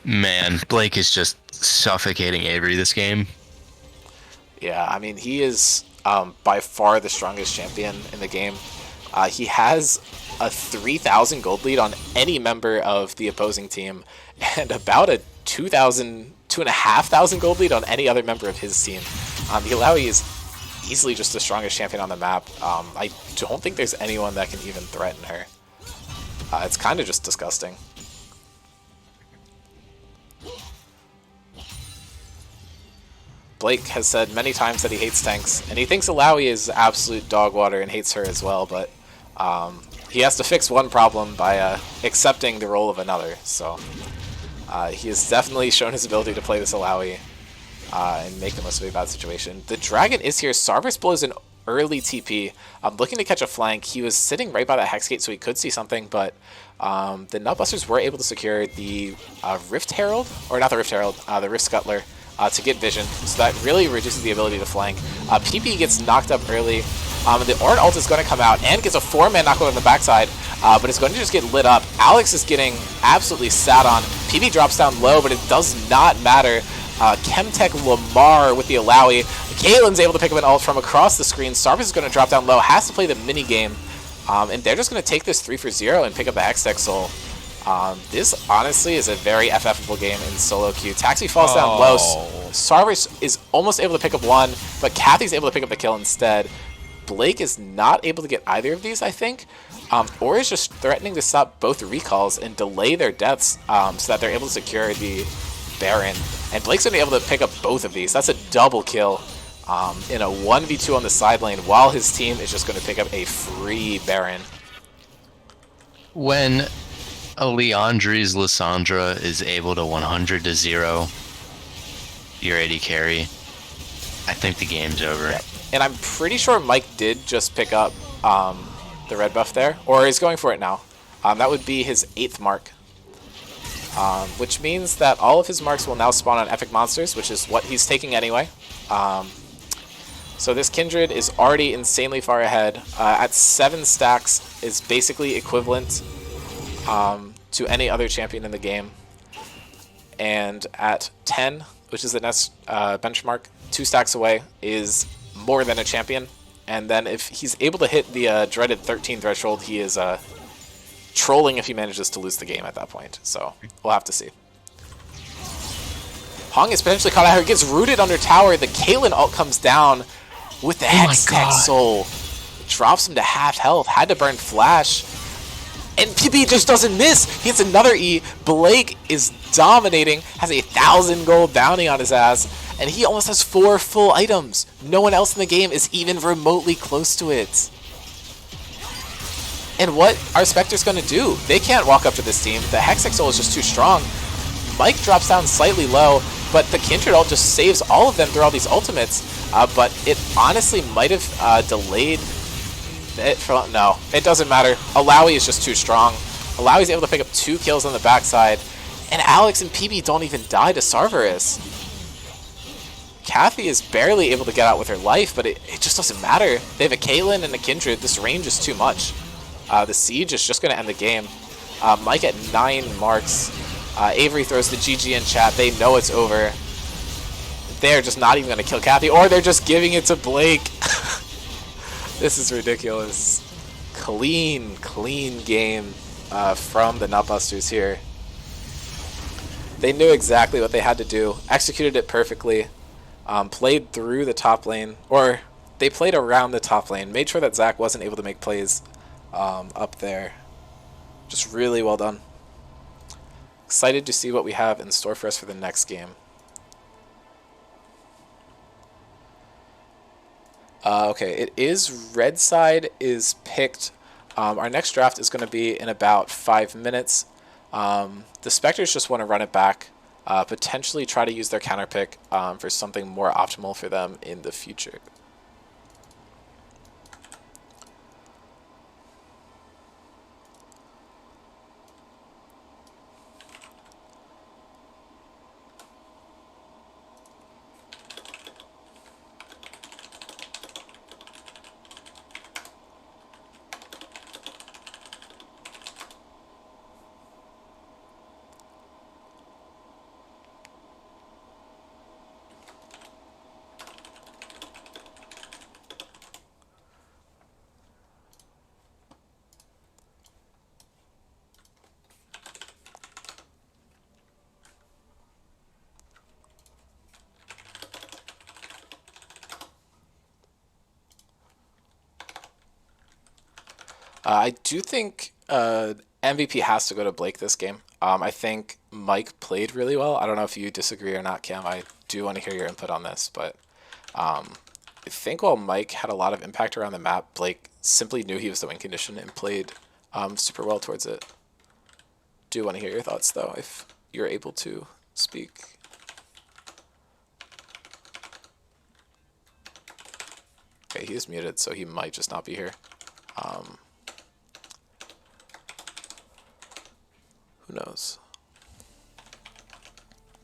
Man, Blake is just suffocating Avery this game. Yeah, I mean, he is by far the strongest champion in the game. He has a 3,000 gold lead on any member of the opposing team, and about a 2,500 gold lead on any other member of his team. The Alawi is easily just the strongest champion on the map. I don't think there's anyone that can even threaten her. It's kind of just disgusting. Blake has said many times that he hates tanks, and he thinks Alawi is absolute dog water and hates her as well, but he has to fix one problem by accepting the role of another, so he has definitely shown his ability to play this Alawi. and make the most of a bad situation. The dragon is here. Sarvis blows an early TP. Looking to catch a flank. He was sitting right by that hex gate, so he could see something, but the Nutbusters were able to secure the Rift Herald, or not the Rift Herald, the Rift Scuttler, to get vision. So that really reduces the ability to flank. PP gets knocked up early. The Ornn ult is going to come out and gets a 4-man knockout on the backside, but it's going to just get lit up. Alex is getting absolutely sat on. PP drops down low, but it does not matter. Chemtech Lamar with the Alawi. Caitlin's able to pick up an ult from across the screen. Sarvis is going to drop down low, has to play the mini game, and they're just going to take this 3-for-0 and pick up the Hextech Soul. This honestly is a very FFable game in solo queue. Taxi falls down low. Sarvis is almost able to pick up one, but Kathy's able to pick up the kill instead. Blake is not able to get either of these, I think, or is just threatening to stop both recalls and delay their deaths so that they're able to secure the Baron. And Blake's going to be able to pick up both of these. That's a double kill in a 1v2 on the side lane, while his team is just going to pick up a free Baron. When a Leandri's Lissandra is able to 100-0 your AD carry, I think the game's over. Yep. And I'm pretty sure Mike did just pick up the red buff there, or is going for it now. That would be his 8th mark, which means that all of his marks will now spawn on epic monsters, which is what he's taking anyway. So this Kindred is already insanely far ahead. At 7 stacks is basically equivalent to any other champion in the game. And at 10, which is the next benchmark, 2 stacks away, is more than a champion. And then if he's able to hit the dreaded 13 threshold, he is trolling if he manages to lose the game at that point. So we'll have to see. Hong is potentially caught out here. He gets rooted under tower. The Caitlyn ult comes down with the Hextech Soul. Drops him to half health. Had to burn Flash. And PP just doesn't miss. He hits another E. Blake is dominating. Has a 1,000 gold bounty on his ass. And he almost has 4 full items. No one else in the game is even remotely close to it. And what are Spectres going to do? They can't walk up to this team. The Hextech Soul is just too strong. Mike drops down slightly low, but the Kindred ult just saves all of them through all these ultimates. But it honestly might have delayed it. No, it doesn't matter. Alawi is just too strong. Alawi's able to pick up 2 kills on the backside. And Alex and PB don't even die to Sarveris. Kathy is barely able to get out with her life, but it just doesn't matter. They have a Caitlyn and a Kindred. This range is too much. The Siege is just going to end the game. Mike at 9 marks. Avery throws the GG in chat. They know it's over. They're just not even going to kill Kathy, or they're just giving it to Blake. This is ridiculous. Clean game from the Nutbusters here. They knew exactly what they had to do, executed it perfectly, played through the top lane, or they played around the top lane, made sure that Zach wasn't able to make plays up there. Just really well done. Excited to see what we have in store for us for the next game. Okay, it is red side is picked. Our next draft is going to be in about 5 minutes. The Spectres just want to run it back, potentially try to use their counter pick for something more optimal for them in the future. I do think MVP has to go to Blake this game. I think Mike played really well. I don't know if you disagree or not, Cam. I do want to hear your input on this, but I think while Mike had a lot of impact around the map, Blake simply knew he was the win condition and played super well towards it. Do want to hear your thoughts, though, if you're able to speak. Okay, he is muted, so he might just not be here. Who knows?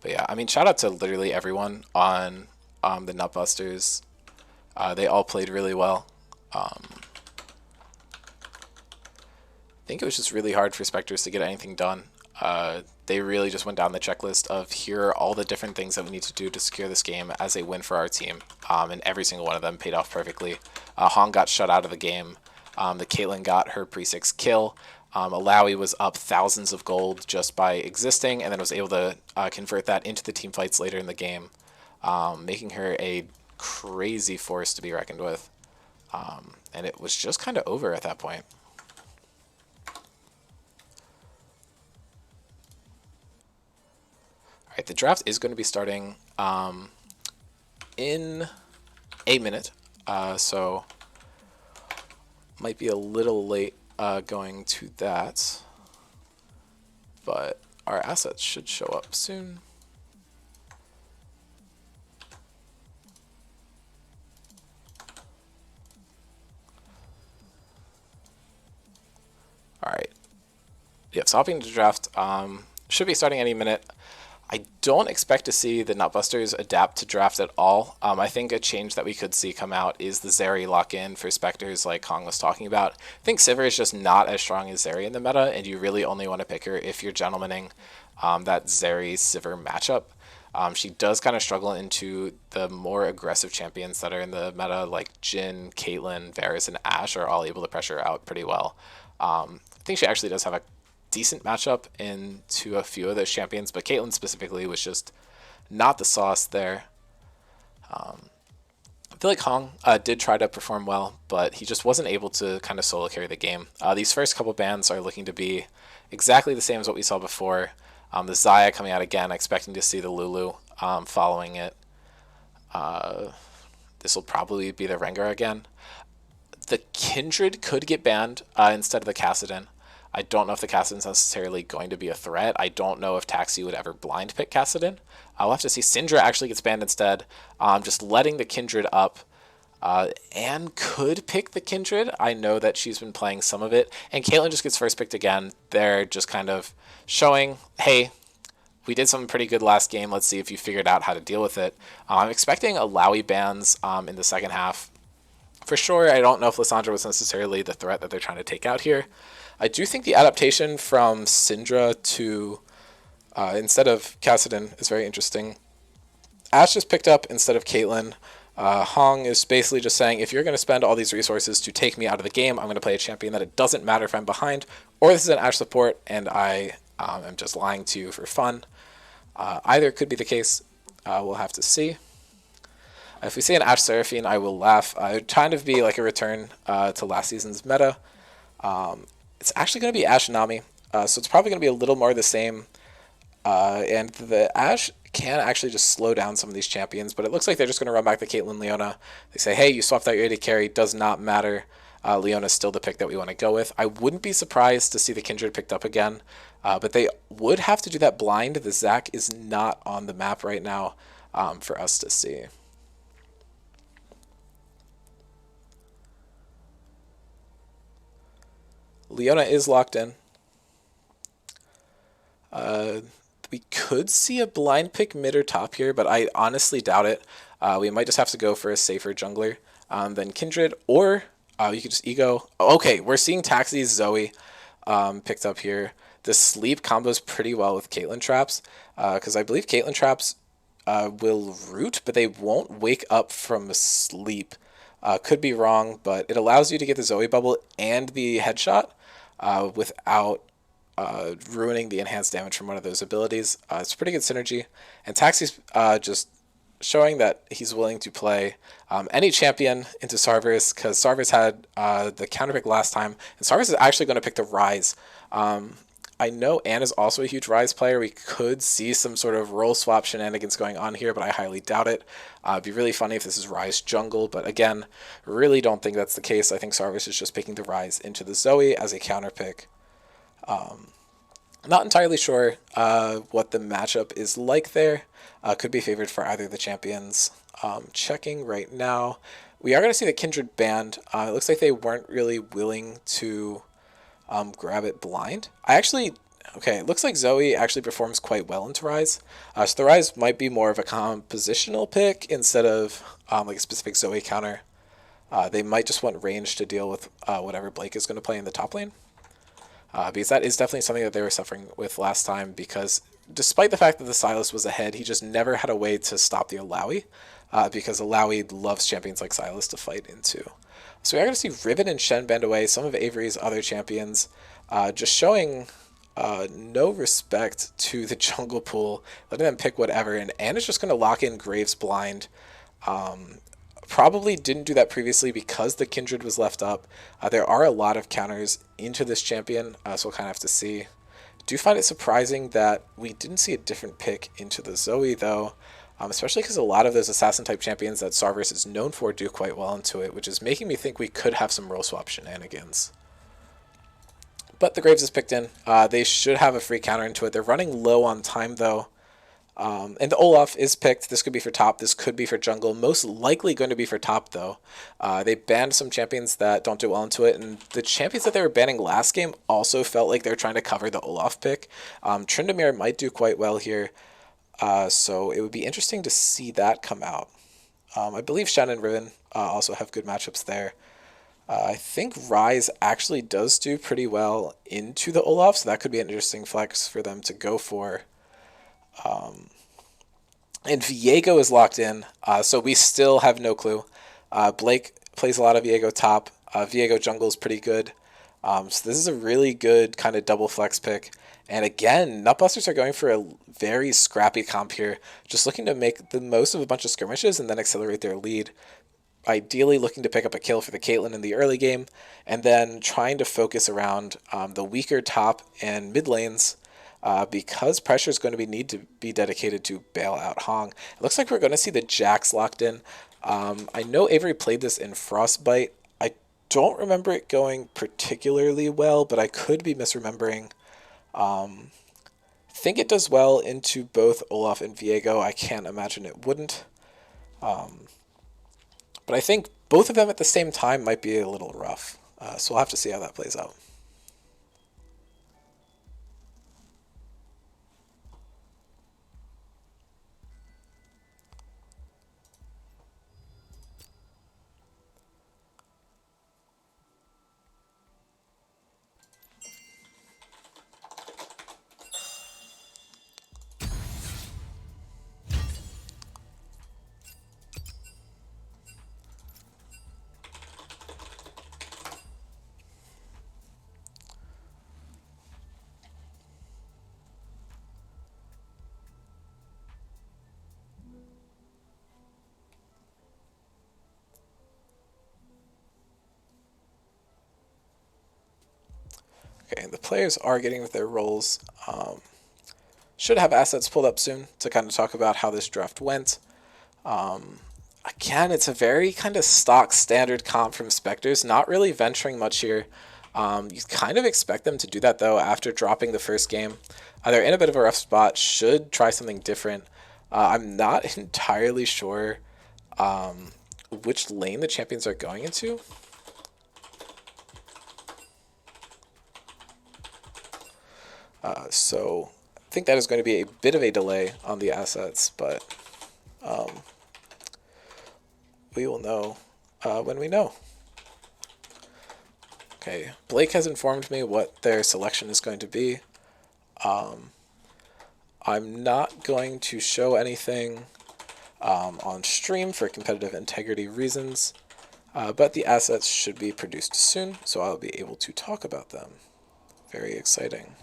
But yeah, I mean, shout out to literally everyone on the Nutbusters. They all played really well. I think it was just really hard for Spectres to get anything done. They really just went down the checklist of here are all the different things that we need to do to secure this game as a win for our team. And every single one of them paid off perfectly. Hong got shut out of the game. The Caitlyn got her pre-6 kill. Alawi was up thousands of gold just by existing, and then was able to convert that into the team fights later in the game, making her a crazy force to be reckoned with. And it was just kind of over at that point. All right, the draft is going to be starting in a minute, so might be a little late going to that, but our assets should show up soon. All right. Yep, so hopping to draft should be starting any minute. I don't expect to see the Nutbusters adapt to draft at all. I think a change that we could see come out is the Zeri lock-in for Spectres like Kong was talking about. I think Sivir is just not as strong as Zeri in the meta, and you really only want to pick her if you're gentlemaning that Zeri-Sivir matchup. She does kind of struggle into the more aggressive champions that are in the meta, like Jhin, Caitlyn, Varus, and Ashe are all able to pressure her out pretty well. I think she actually does have a decent matchup into a few of those champions, but Caitlyn specifically was just not the sauce there. I feel like Hong did try to perform well, but he just wasn't able to kind of solo carry the game. These first couple bans are looking to be exactly the same as what we saw before. The Xayah coming out again, expecting to see the Lulu following it. This will probably be the Rengar again. The Kindred could get banned instead of the Kassadin. I don't know if the Kassadin's necessarily going to be a threat. I don't know if Taxi would ever blind pick Kassadin. I'll have to see. Syndra actually gets banned instead. Just letting the Kindred up. And could pick the Kindred. I know that she's been playing some of it. And Caitlyn just gets first picked again. They're just kind of showing, hey, we did something pretty good last game. Let's see if you figured out how to deal with it. I'm expecting Alawi bans in the second half. For sure, I don't know if Lissandra was necessarily the threat that they're trying to take out here. I do think the adaptation from Syndra to instead of Kassadin is very interesting. Ashe is picked up instead of Caitlyn. Hong is basically just saying, if you're going to spend all these resources to take me out of the game, I'm going to play a champion that it doesn't matter if I'm behind, or this is an Ashe support, and I am just lying to you for fun. Either could be the case. We'll have to see. If we see an Ashe Seraphine, I will laugh. It would kind of be like a return to last season's meta. It's actually going to be Ashe Nami, so it's probably going to be a little more the same. And the Ashe can actually just slow down some of these champions, but it looks like they're just going to run back the Caitlyn Leona. They say, hey, you swapped out your AD carry, does not matter. Leona's still the pick that we want to go with. I wouldn't be surprised to see the Kindred picked up again, but they would have to do that blind. The Zac is not on the map right now for us to see. Leona is locked in. We could see a blind pick mid or top here, but I honestly doubt it. We might just have to go for a safer jungler than Kindred, or you could just ego. Okay, we're seeing Taxi's Zoe picked up here. The sleep combos pretty well with Caitlyn traps, because I believe Caitlyn traps will root, but they won't wake up from sleep. Could be wrong, but it allows you to get the Zoe bubble and the headshot without ruining the enhanced damage from one of those abilities. It's pretty good synergy, and Taxi's just showing that he's willing to play any champion into Sarvis, because Sarvis had the counter pick last time, and Sarvis is actually going to pick the Rise. I know Anne is also a huge Rise player. We could see some sort of role swap shenanigans going on here, but I highly doubt it. It'd be really funny if this is Rise jungle, but again, really don't think that's the case. I think Sarvis is just picking the Rise into the Zoe as a counter pick. Not entirely sure what the matchup is like there. Could be favored for either of the champions. Checking right now. We are going to see the Kindred banned. It looks like they weren't really willing to grab it blind. Okay, it looks like Zoe actually performs quite well into Rise. So the Rise might be more of a compositional pick instead of like a specific Zoe counter. They might just want range to deal with whatever Blake is going to play in the top lane. Because that is definitely something that they were suffering with last time, because despite the fact that the Sylas was ahead, he just never had a way to stop the Alawi, because Alawi loves champions like Sylas to fight into. So we are going to see Riven and Shen band away, some of Avery's other champions, just showing no respect to the jungle pool, letting them pick whatever, and Anna's just going to lock in Graves blind. Probably didn't do that previously because the Kindred was left up. There are a lot of counters into this champion, so we'll kind of have to see. Do find it surprising that we didn't see a different pick into the Zoe, though, especially because a lot of those assassin-type champions that Sarverse is known for do quite well into it, which is making me think we could have some role swap shenanigans. But the Graves is picked in. They should have a free counter into it. They're running low on time, though. And the Olaf is picked. This could be for top. This could be for jungle. Most likely going to be for top, though. They banned some champions that don't do well into it. And the champions that they were banning last game also felt like they were trying to cover the Olaf pick. Tryndamere might do quite well here. So it would be interesting to see that come out. I believe Shen and Riven also have good matchups there. I think Rise actually does do pretty well into the Olaf. So that could be an interesting flex for them to go for. And Viego is locked in, so we still have no clue. Blake plays a lot of Viego top. Viego jungle is pretty good. So this is a really good kind of double flex pick. And again, Nutbusters are going for a very scrappy comp here, just looking to make the most of a bunch of skirmishes and then accelerate their lead. Ideally looking to pick up a kill for the Caitlyn in the early game, and then trying to focus around the weaker top and mid lanes, because pressure is going to need to be dedicated to bail out Hong. It looks like we're going to see the Jax locked in. I know Avery played this in Frostbite. I don't remember it going particularly well, but I could be misremembering. Think it does well into both Olaf and Viego. I can't imagine it wouldn't. But I think both of them at the same time might be a little rough. So we'll have to see how that plays out. Okay, the players are getting with their roles. Should have assets pulled up soon to kind of talk about how this draft went. Again, it's a very kind of stock standard comp from Spectres, not really venturing much here. You kind of expect them to do that, though, after dropping the first game. They're in a bit of a rough spot, should try something different. I'm not entirely sure which lane the champions are going into. So I think that is going to be a bit of a delay on the assets, but we will know when we know. Okay, Blake has informed me what their selection is going to be. I'm not going to show anything on stream for competitive integrity reasons, but the assets should be produced soon, so I'll be able to talk about them. Very exciting.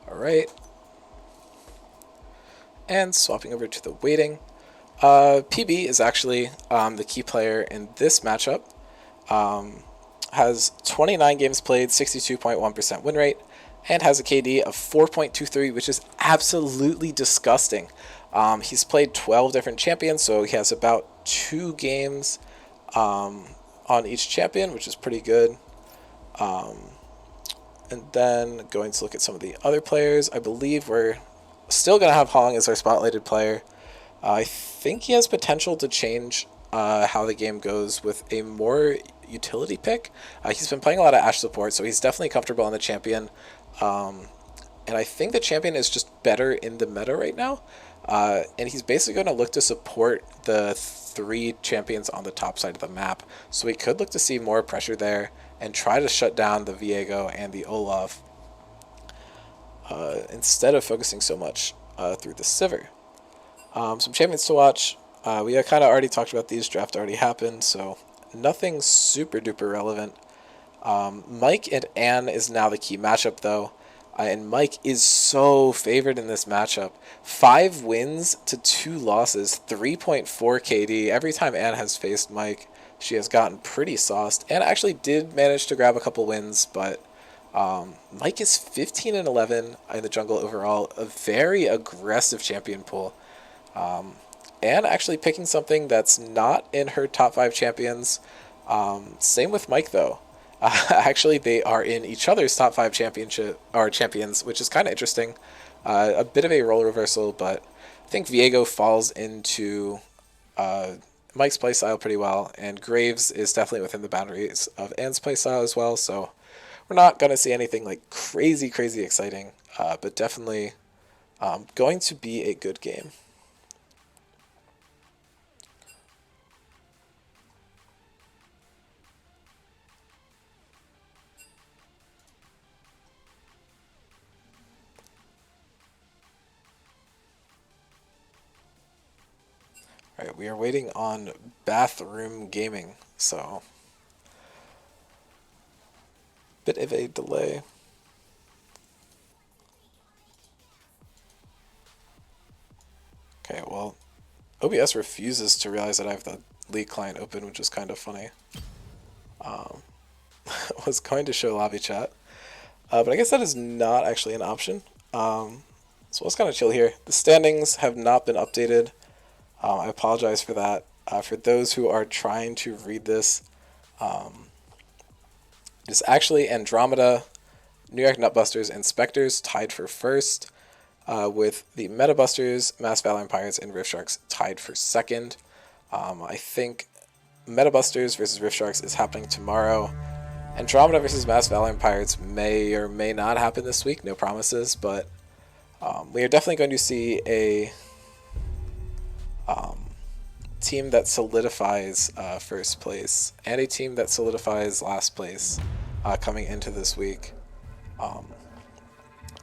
Alright, and swapping over to the waiting. PB is actually the key player in this matchup. Has 29 games played, 62.1% win rate, and has a KD of 4.23, which is absolutely disgusting. He's played 12 different champions, so he has about 2 games on each champion, which is pretty good. And then going to look at some of the other players, I believe we're still going to have Hong as our spotlighted player. I think he has potential to change how the game goes with a more utility pick. He's been playing a lot of Ashe support, so he's definitely comfortable on the champion. And I think the champion is just better in the meta right now. And he's basically going to look to support the 3 champions on the top side of the map. So we could look to see more pressure there and try to shut down the Viego and the Olaf instead of focusing so much through the Sivir. Some champions to watch. We kind of already talked about these. Draft already happened, so nothing super duper relevant. Mike and Anne is now the key matchup, though. And Mike is so favored in this matchup. 5 wins to 2 losses, 3.4 KD. Every time Anne has faced Mike, she has gotten pretty sauced. Anne actually did manage to grab a couple wins, but Mike is 15 and 11 in the jungle overall. A very aggressive champion pool. Anne actually picking something that's not in her top 5 champions. Same with Mike, though. Actually, they are in each other's top 5 champions, which is kind of interesting. A bit of a role reversal, but I think Viego falls into Mike's playstyle pretty well, and Graves is definitely within the boundaries of Anne's playstyle as well, so we're not going to see anything like crazy exciting, but definitely going to be a good game. Alright, we are waiting on Bathroom Gaming, so bit of a delay. Okay, well, OBS refuses to realize that I have the League client open, which is kind of funny. Was going to show lobby chat, but I guess that is not actually an option. So let's kind of chill here. The standings have not been updated. I apologize for that. For those who are trying to read this, it's actually Andromeda, New York Nutbusters, and Spectres tied for first, with the Metabusters, Mass Valorant Pirates, and Rift Sharks tied for second. I think Metabusters versus Rift Sharks is happening tomorrow. Andromeda versus Mass Valorant Pirates may or may not happen this week, no promises, but we are definitely going to see a team that solidifies first place and a team that solidifies last place coming into this week.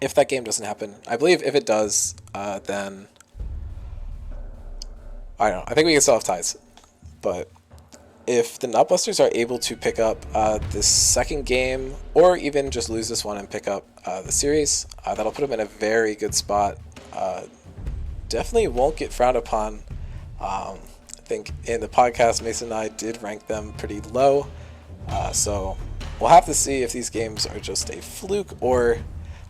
If that game doesn't happen, I believe if it does, then I don't know. I think we can still have ties, but if the Nutbusters are able to pick up this second game, or even just lose this one and pick up the series, that'll put them in a very good spot. Definitely won't get frowned upon. I think in the podcast, Mason and I did rank them pretty low. So we'll have to see if these games are just a fluke or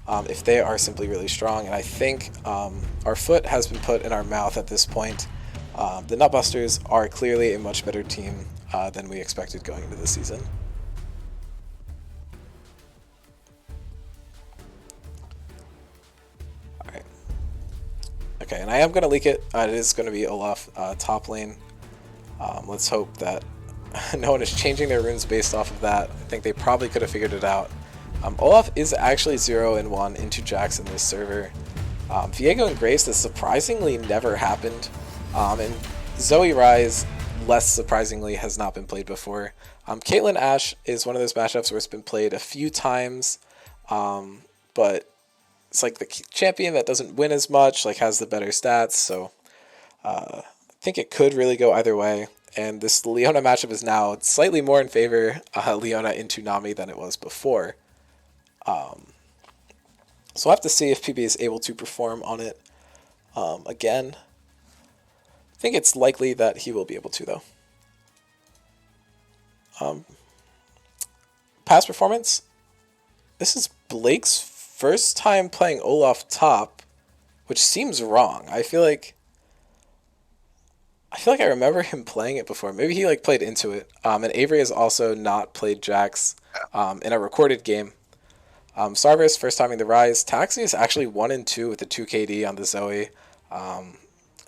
if they are simply really strong. And I think our foot has been put in our mouth at this point. The Nutbusters are clearly a much better team than we expected going into the season. Alright. Okay, and I am going to leak it. It is going to be Olaf top lane. Let's hope that no one is changing their runes based off of that. I think they probably could have figured it out. Olaf is actually 0-1 into Jax in this server. Viego and Graves, this surprisingly never happened. And Zoe Rise, less surprisingly, has not been played before. Caitlyn Ashe is one of those matchups where it's been played a few times, but it's like the champion that doesn't win as much, like has the better stats, so I think it could really go either way. And this Leona matchup is now slightly more in favor Leona into Nami than it was before. So we'll have to see if PB is able to perform on it again. I think it's likely that he will be able to, though. Past performance. This is Blake's first time playing Olaf top, which seems wrong. I feel like I remember him playing it before. Maybe he played into it. And Avery has also not played Jax in a recorded game. Sarvis, first timing the Rise. Taxi is actually 1-2 with the 2 KD on the Zoe.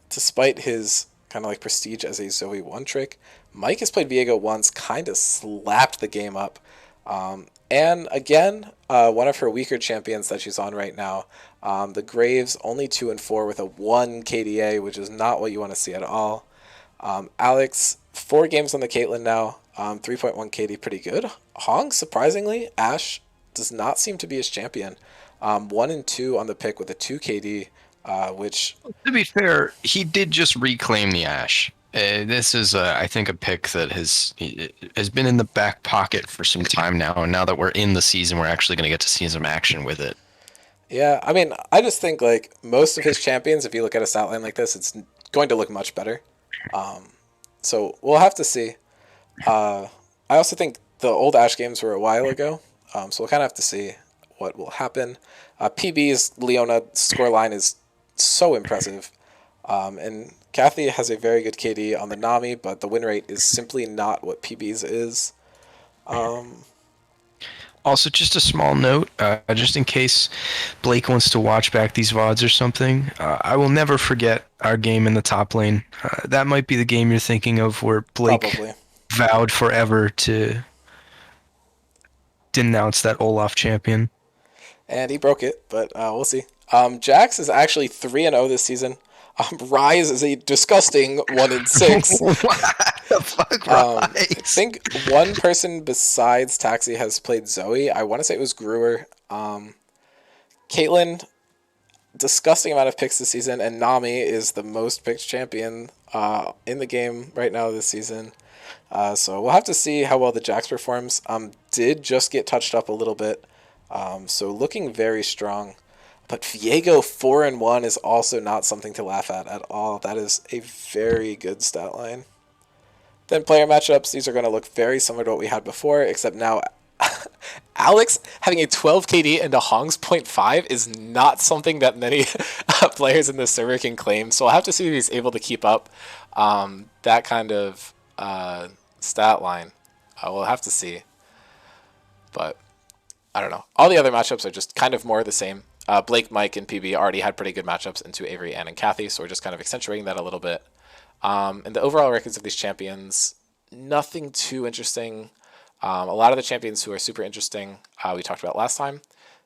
Despite his kind of like prestige as a Zoe 1 trick, Mike has played Viego once, kind of slapped the game up. And again, one of her weaker champions that she's on right now, the Graves, only 2-4 with a 1 KDA, which is not what you want to see at all. Alex, 4 games on the Caitlyn now, 3.1 KD, pretty good. Hong, surprisingly, Ashe does not seem to be his champion. 1-2 on the pick with a 2 KD, which... To be fair, he did just reclaim the Ashe. This is, I think, a pick that has been in the back pocket for some time now, and now that we're in the season, we're actually going to get to see some action with it. Yeah, I mean, I just think, like, most of his champions, if you look at a stat line like this, it's going to look much better. So we'll have to see. I also think the old Ashe games were a while ago, so we'll kind of have to see what will happen. PB's Leona scoreline is so impressive. And Kathy has a very good KD on the Nami, but the win rate is simply not what PB's is. Also, just a small note, just in case Blake wants to watch back these VODs or something, I will never forget our game in the top lane. That might be the game you're thinking of where Blake Probably vowed forever to denounce that Olaf champion. And he broke it, but we'll see. Jax is actually 3-0 this season. Rise is a disgusting 1-6. What the fuck, Rise? I think one person besides Taxi has played Zoe. I want to say it was Gruer. Caitlyn, disgusting amount of picks this season, and Nami is the most picked champion in the game right now this season. So we'll have to see how well the Jax performs. Did just get touched up a little bit, so looking very strong. But Viego 4-1 is also not something to laugh at all. That is a very good stat line. Then player matchups, these are going to look very similar to what we had before, except now Alex having a 12 KD into Hong's 0.5 is not something that many players in this server can claim. So I'll have to see if he's able to keep up that kind of stat line. We'll have to see. But I don't know. All the other matchups are just kind of more the same. Blake, Mike, and PB already had pretty good matchups into Avery, Ann, and Kathy, so we're just kind of accentuating that a little bit. And the overall records of these champions, nothing too interesting. A lot of the champions who are super interesting, we talked about last time.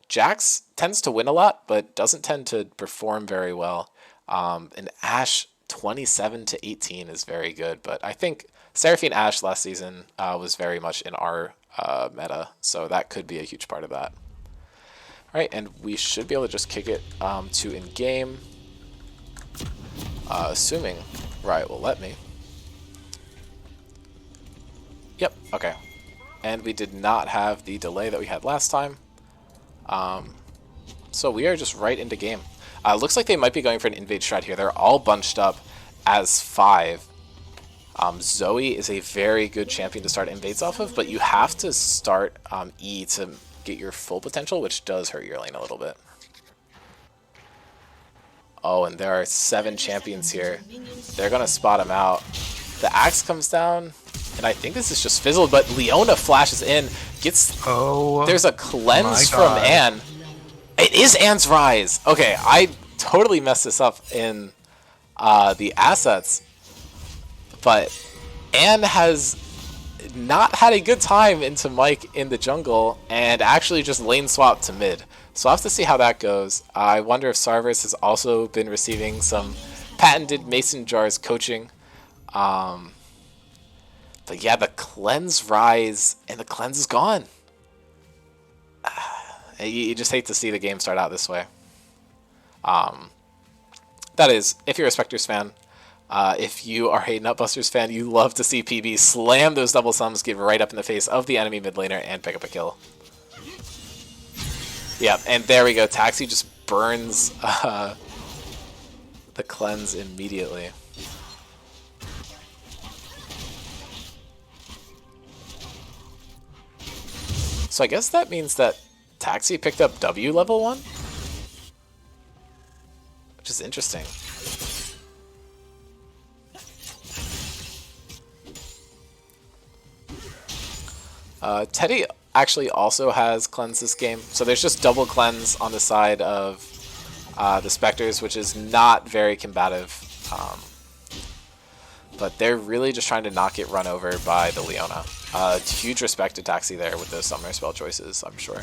Jax tends to win a lot, but doesn't tend to perform very well. And Ashe, 27-18 is very good, but I think Seraphine Ashe last season was very much in our meta, so that could be a huge part of that. All right, and we should be able to just kick it to in-game, assuming Riot will let me. Yep, okay. And we did not have the delay that we had last time. So we are just right into game. Looks like they might be going for an invade strat here. They're all bunched up as 5. Zoe is a very good champion to start invades off of, but you have to start E to get your full potential, which does hurt your lane a little bit. Oh, and there are 7 champions here. They're going to spot him out. The axe comes down, and I think this is just fizzled, but Leona flashes in, gets... Oh, there's a cleanse from Ann. It is Ann's Rise. Okay, I totally messed this up in the assets, but Ann has not had a good time into Mike in the jungle and actually just lane swapped to mid. So I'll have to see how that goes. I wonder if Sarvis has also been receiving some patented Mason Jars coaching. But yeah, the cleanse Rise, and the cleanse is gone. You just hate to see the game start out this way. That is, if you're a Spectres fan. If you are a Nutbusters fan, you love to see PB slam those double sums, get right up in the face of the enemy mid laner, and pick up a kill. Yeah, and there we go. Taxi just burns the cleanse immediately. So I guess that means that Taxi picked up W level 1? Which is interesting. Teddy actually also has cleanse this game. So there's just double cleanse on the side of the Spectres, which is not very combative. But they're really just trying to not get run over by the Leona. Huge respect to Taxi there with those summoner spell choices, I'm sure.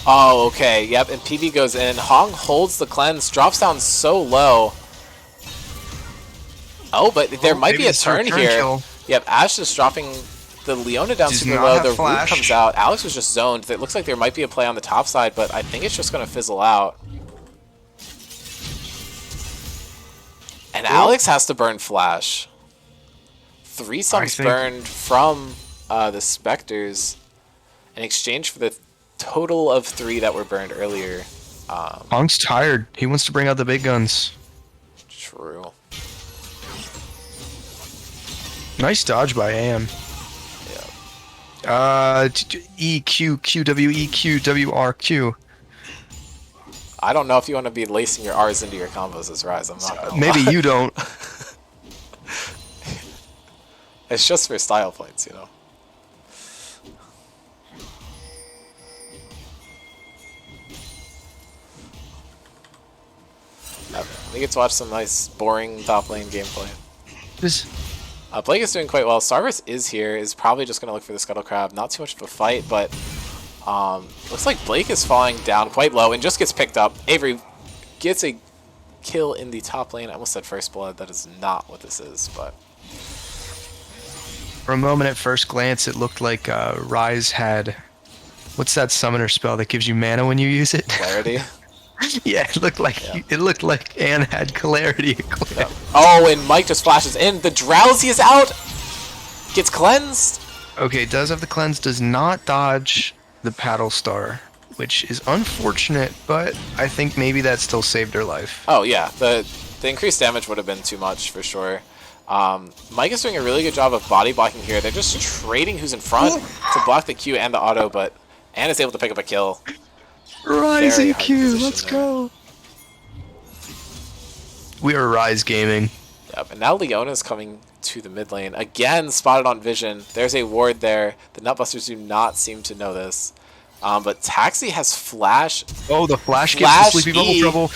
Oh, okay. Yep, and PB goes in. Hong holds the cleanse, drops down so low. Oh, but there might be a turn here. Kill. Yep, Ash is dropping the Leona down super low. The root comes out. Alex was just zoned. It looks like there might be a play on the top side, but I think it's just going to fizzle out. And Alex has to burn Flash. 3 sums burned from the Spectres in exchange for the total of 3 that were burned earlier. Hong's tired. He wants to bring out the big guns. True. Nice dodge by AM. Yeah. E Q Q W E Q W R Q. I don't know if you want to be lacing your R's into your combos as Rise. I'm not gonna Maybe lie. you don't. It's just for style points, you know. We get to watch some nice, boring top lane gameplay. Blake is doing quite well. Sarvis is here. Is probably just going to look for the Scuttle Crab. Not too much of a fight, but looks like Blake is falling down quite low and just gets picked up. Avery gets a kill in the top lane. I almost said first blood. That is not what this is, but... For a moment at first glance, it looked like Rise had... What's that summoner spell that gives you mana when you use it? Clarity? Yeah, it looked like Anne had clarity. Yep. Oh, and Mike just flashes in. The Drowsy is out. Gets cleansed. Okay, does have the cleanse, does not dodge the paddle star, which is unfortunate, but I think maybe that still saved her life. Oh yeah, the increased damage would have been too much for sure. Mike is doing a really good job of body blocking here. They're just trading who's in front to block the Q and the auto, but Anne is able to pick up a kill. Rise Very EQ, let's go. We are Rise gaming. Yep, and now Leona's coming to the mid lane. Again, spotted on vision. There's a ward there. The Nutbusters do not seem to know this. But Taxi has flash. Oh, the flash gives the Sleepy Bubble trouble.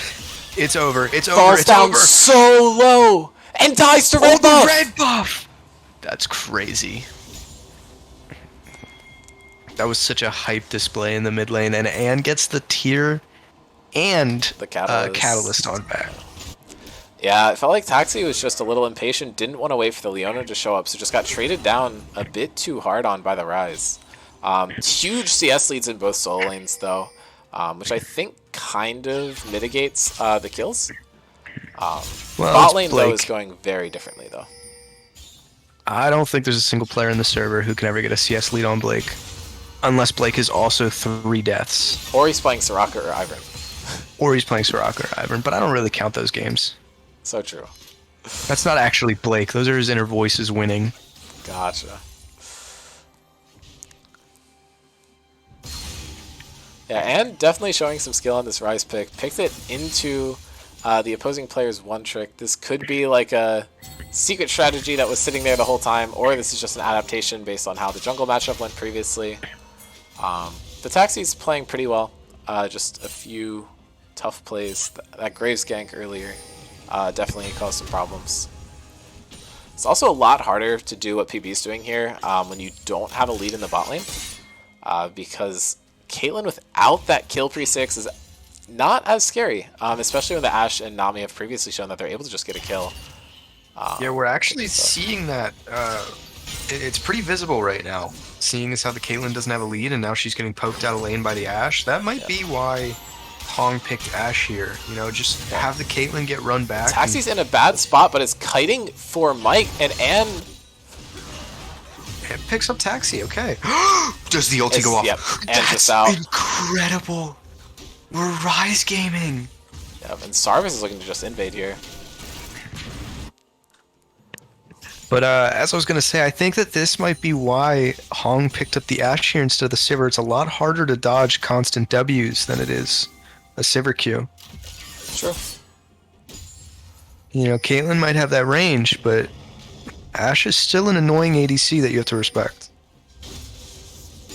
It's over. It's over. Falls It's down over. so low and dies to red buff. The red buff. That's crazy. That was such a hype display in the mid lane, and Anne gets the tier and The catalyst on back. Yeah, it felt like Taxi was just a little impatient, didn't want to wait for the Leona to show up, so just got traded down a bit too hard on by the Rise. Huge CS leads in both solo lanes, though, which I think kind of mitigates the kills. Bot lane, though, is going very differently, though. I don't think there's a single player in the server who can ever get a CS lead on Blake. Unless Blake is also 3 deaths. Or he's playing Soraka or Ivern. Or he's playing Soraka or Ivern, but I don't really count those games. So true. That's not actually Blake. Those are his inner voices winning. Gotcha. Yeah, and definitely showing some skill on this Rise pick. Picked it into the opposing player's one trick. This could be like a secret strategy that was sitting there the whole time, or this is just an adaptation based on how the jungle matchup went previously. The Taxi's playing pretty well. Just a few tough plays. That Graves gank earlier definitely caused some problems. It's also a lot harder to do what PB's doing here when you don't have a lead in the bot lane, because Caitlyn without that kill pre-6 is not as scary, especially when the Ashe and Nami have previously shown that they're able to just get a kill. Yeah, we're actually seeing that. It's pretty visible right now, seeing as how the Caitlyn doesn't have a lead and now she's getting poked out of lane by the Ashe. That might be why Hong picked Ashe here. You know, just have the Caitlyn get run back. Taxi's in a bad spot, but is kiting for Mike, and Anne... It picks up Taxi, okay. Does the ulti go off? Yep, Anne's just That's out. Incredible. We're Rise gaming. Yep, and Sarvis is looking to just invade here. But as I was going to say, I think that this might be why Hong picked up the Ashe here instead of the Sivir. It's a lot harder to dodge constant W's than it is a Sivir Q. True. You know, Caitlyn might have that range, but Ashe is still an annoying ADC that you have to respect.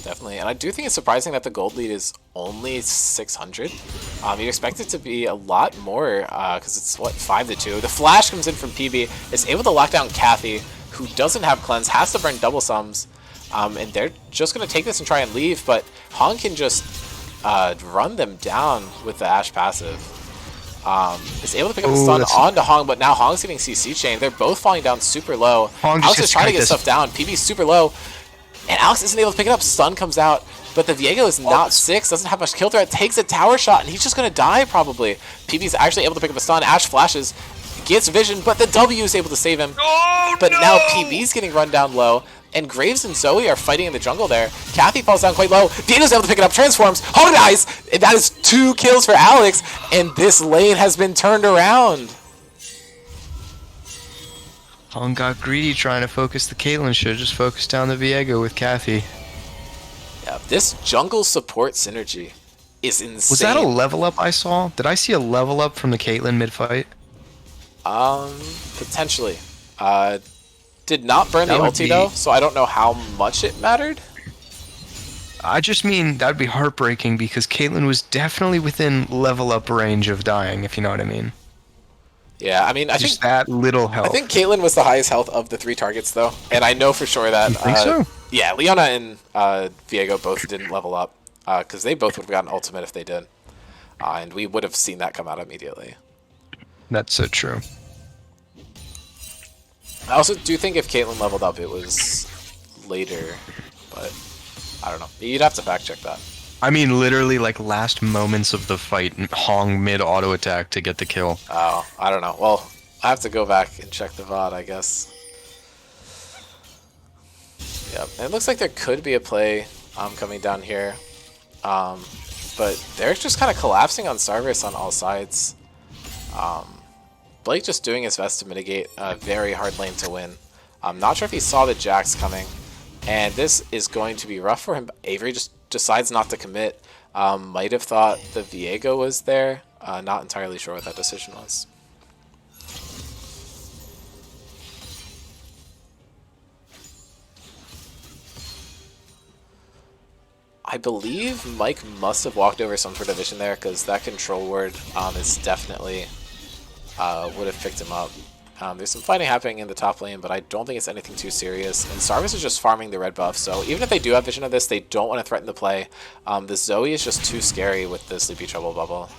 Definitely, and I do think it's surprising that the gold lead is only 600. You'd expect it to be a lot more, because it's, what, 5-2. The flash comes in from PB, is able to lock down Kathy, who doesn't have cleanse, has to burn double sums, and they're just going to take this and try and leave, but Hong can just run them down with the Ashe passive. Is able to pick up the stun onto Hong, but now Hong's getting CC chain. They're both falling down super low. Alex is trying to get stuff down. PB's super low. And Alex isn't able to pick it up. Stun comes out. But the Viego is not 6. Doesn't have much kill threat. Takes a tower shot. And he's just going to die probably. PB's actually able to pick up a stun. Ashe flashes. Gets vision. But the W is able to save him. But now PB's getting run down low. And Graves and Zoe are fighting in the jungle there. Kathy falls down quite low. Dino's able to pick it up. Transforms. Hong dies. And that is 2 kills for Alex. And this lane has been turned around. Hong got greedy trying to focus the Caitlyn. Should have just focused down the Viego with Kathy. Yeah, this jungle support synergy is insane. Was that a level up I saw? Did I see a level up from the Caitlyn mid-fight? Potentially. Did not burn the ulti though, so I don't know how much it mattered. I just mean that'd be heartbreaking because Caitlyn was definitely within level up range of dying, if you know what I mean. Yeah, I mean, I just think that little health. I think Caitlyn was the highest health of the 3 targets though, and I know for sure that. You think so? Yeah, Leona and Viego both didn't level up because they both would have gotten ultimate if they did, and we would have seen that come out immediately. That's so true. I also do think if Caitlyn leveled up, it was later, but I don't know. You'd have to fact check that. I mean, literally, like, last moments of the fight, Hong mid-auto attack to get the kill. Oh, I don't know. Well, I have to go back and check the VOD, I guess. Yep, and it looks like there could be a play coming down here. But they're just kind of collapsing on Starburst on all sides. Blake just doing his best to mitigate a very hard lane to win. I'm not sure if he saw the Jax coming. And this is going to be rough for him. Avery just decides not to commit. Might have thought the Viego was there. Not entirely sure what that decision was. I believe Mike must have walked over some sort of vision there because that control word is definitely would have picked him up. There's some fighting happening in the top lane, but I don't think it's anything too serious. And Sarvis is just farming the red buff, so even if they do have vision of this, they don't want to threaten the play. The Zoe is just too scary with the Sleepy Trouble bubble.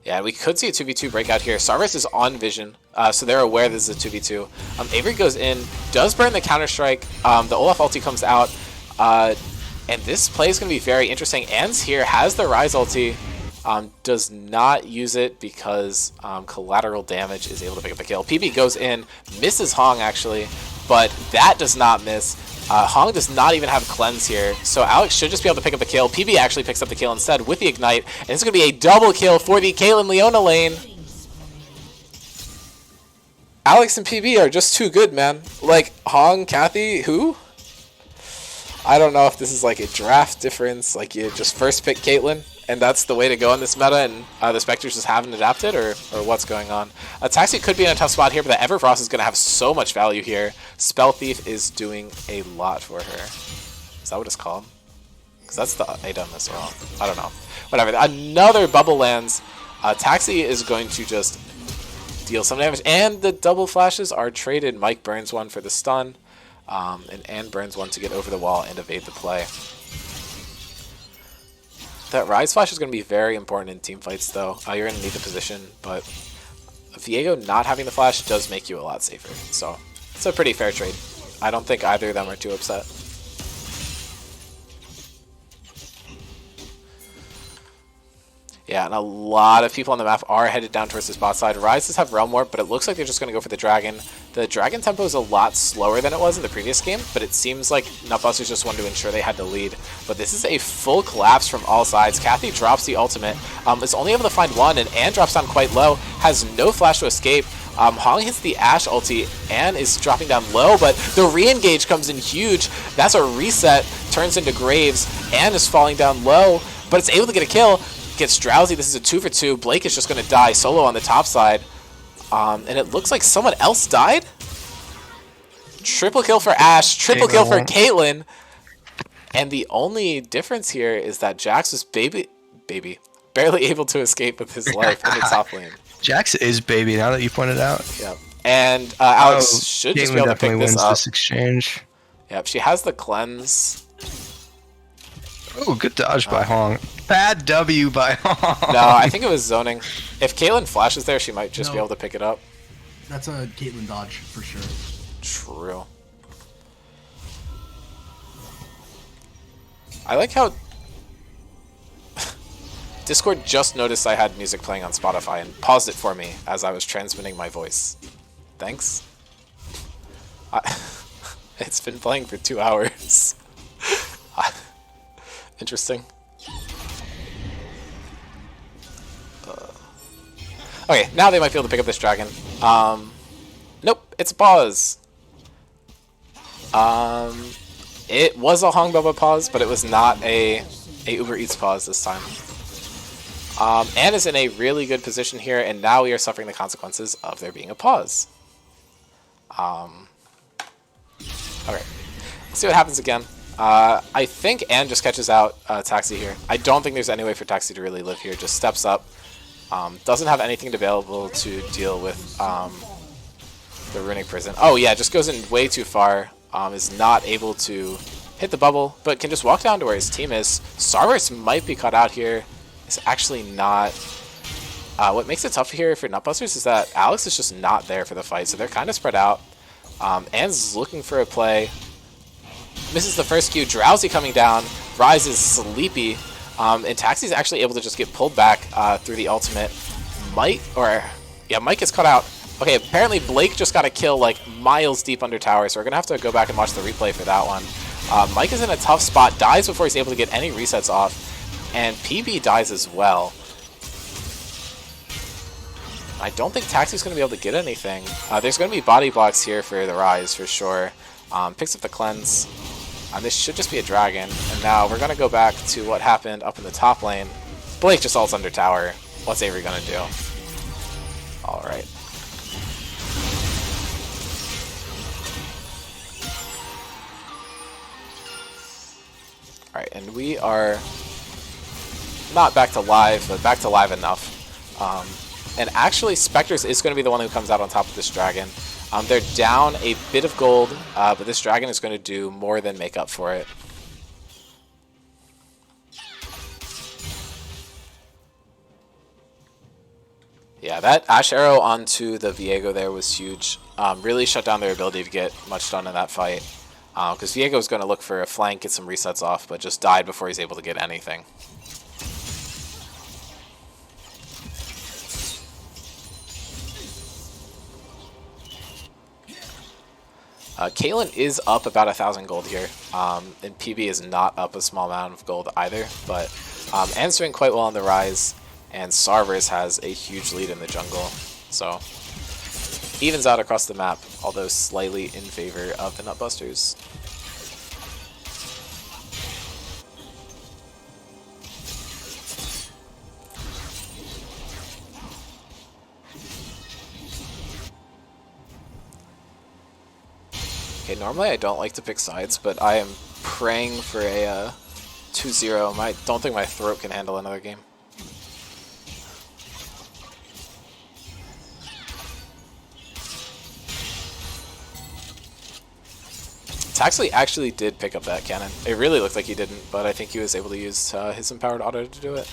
Yeah, we could see a 2v2 breakout here. Sarvis is on vision, so they're aware this is a 2v2. Avery goes in, does burn the Counter-Strike. The Olaf ulti comes out, and this play is going to be very interesting. Ans here has the Rise ulti, does not use it because collateral damage is able to pick up the kill. PB goes in, misses Hong actually, but that does not miss. Hong does not even have cleanse here, so Alex should just be able to pick up the kill. PB actually picks up the kill instead with the ignite, and it's going to be a double kill for the Caitlyn Leona lane. Alex and PB are just too good, man. Like, Hong, Kathy, who? I don't know if this is like a draft difference, like you just first pick Caitlyn, and that's the way to go in this meta, and the Spectres just haven't adapted, or what's going on. Taxi could be in a tough spot here, but the Everfrost is going to have so much value here. Spell Thief is doing a lot for her. Is that what it's called? Because that's the item as well. I don't know. Whatever. Another bubble lands. Taxi is going to just deal some damage, and the double flashes are traded. Mike burns one for the stun, and Anne burns one to get over the wall and evade the play. That Rise Flash is going to be very important in team fights, though. You're going to need the position, but Viego not having the flash does make you a lot safer. So it's a pretty fair trade. I don't think either of them are too upset. Yeah, and a lot of people on the map are headed down towards this bot side. Ryze does have Realm Warp, but it looks like they're just going to go for the Dragon. The Dragon tempo is a lot slower than it was in the previous game, but it seems like Nutbusters just wanted to ensure they had the lead. But this is a full collapse from all sides. Kathy drops the ultimate, is only able to find one, and Ann drops down quite low, has no flash to escape. Hong hits the Ashe ulti, Ann is dropping down low, but the re-engage comes in huge. That's a reset, turns into Graves. Ann is falling down low, but it's able to get a kill. Gets Drowsy. This is a 2 for 2. Blake is just going to die solo on the top side. And it looks like someone else died? Triple kill for Ashe. Triple kill for Caitlyn. And the only difference here is that Jax was barely able to escape with his life in the top lane. Jax is baby now that you pointed out. Yep. And Alex should just be able to pick this up. This exchange. Yep, she has the cleanse. Oh, good dodge by Hong. Bad W by Hong. No, I think it was zoning. If Caitlyn flashes there, she might just be able to pick it up. That's a Caitlyn dodge for sure. True. I like how Discord just noticed I had music playing on Spotify and paused it for me as I was transmitting my voice. Thanks. It's been playing for 2 hours. Interesting. Okay, now they might be able to pick up this dragon. Nope, it's a pause. It was a Hong Boba pause, but it was not a Uber Eats pause this time. Ann is in a really good position here, and now we are suffering the consequences of there being a pause. Okay, let's see what happens again. I think Ann just catches out Taxi here. I don't think there's any way for Taxi to really live here. Just steps up. Doesn't have anything available to deal with the Runic Prison. Oh yeah, just goes in way too far. Is not able to hit the bubble, but can just walk down to where his team is. Starburst might be caught out here. It's actually not. What makes it tough here for Nutbusters is that Alex is just not there for the fight, so they're kind of spread out. Ann's looking for a play. Misses the first Q. Drowsy coming down. Ryze is sleepy. And Taxi's actually able to just get pulled back through the ultimate. Mike gets caught out. Okay, apparently Blake just got a kill like miles deep under tower, so we're going to have to go back and watch the replay for that one. Mike is in a tough spot, dies before he's able to get any resets off, and PB dies as well. I don't think Taxi's going to be able to get anything. There's going to be body blocks here for the Ryze for sure. Picks up the cleanse. This should just be a dragon. And now we're going to go back to what happened up in the top lane. Blake just ults under tower. What's Avery going to do? Alright. Alright, and we are not back to live, but back to live enough. And actually, Spectres is going to be the one who comes out on top of this dragon. They're down a bit of gold, but this dragon is going to do more than make up for it. Yeah, that Ashe arrow onto the Viego there was huge. Really shut down their ability to get much done in that fight. Because Viego was going to look for a flank, get some resets off, but just died before he's able to get anything. Caitlyn is up about 1,000 gold here, and PB is not up a small amount of gold either, but Ann's doing quite well on the Ryze, and Sarvers has a huge lead in the jungle, so evens out across the map, although slightly in favor of the Nutbusters. Okay, normally I don't like to pick sides, but I am praying for a 2-0. I don't think my throat can handle another game. Taxley actually did pick up that cannon. It really looked like he didn't, but I think he was able to use his empowered auto to do it.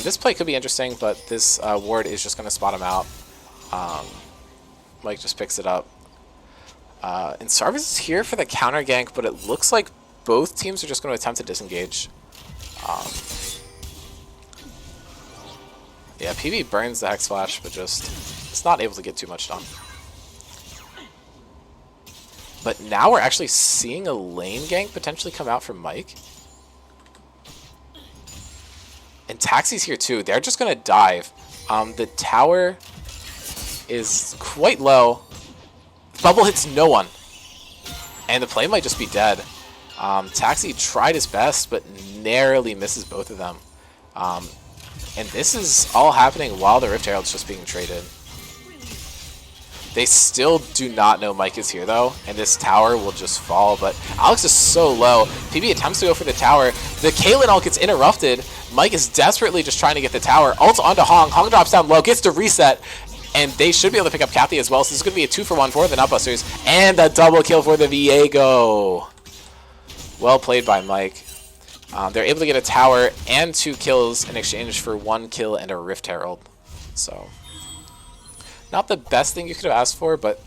This play could be interesting, but this ward is just going to spot him out. Mike just picks it up. And Sarvis is here for the counter gank, but it looks like both teams are just going to attempt to disengage. Yeah, PB burns the Hex Flash, but just it's not able to get too much done. But now we're actually seeing a lane gank potentially come out from Mike. And Taxi's here too. They're just going to dive. The tower is quite low. Bubble hits no one. And the play might just be dead. Taxi tried his best, but narrowly misses both of them. And this is all happening while the Rift Herald's just being traded. They still do not know Mike is here, though, and this tower will just fall. But Alex is so low. PB attempts to go for the tower. The Caitlyn ult gets interrupted. Mike is desperately just trying to get the tower. Ults onto Hong. Hong drops down low, gets to reset, and they should be able to pick up Kathy as well. So this is going to be a 2-for-1 for the Nutbusters, and a double kill for the Viego. Well played by Mike. They're able to get a tower and 2 kills in exchange for 1 kill and a Rift Herald. So, not the best thing you could have asked for, but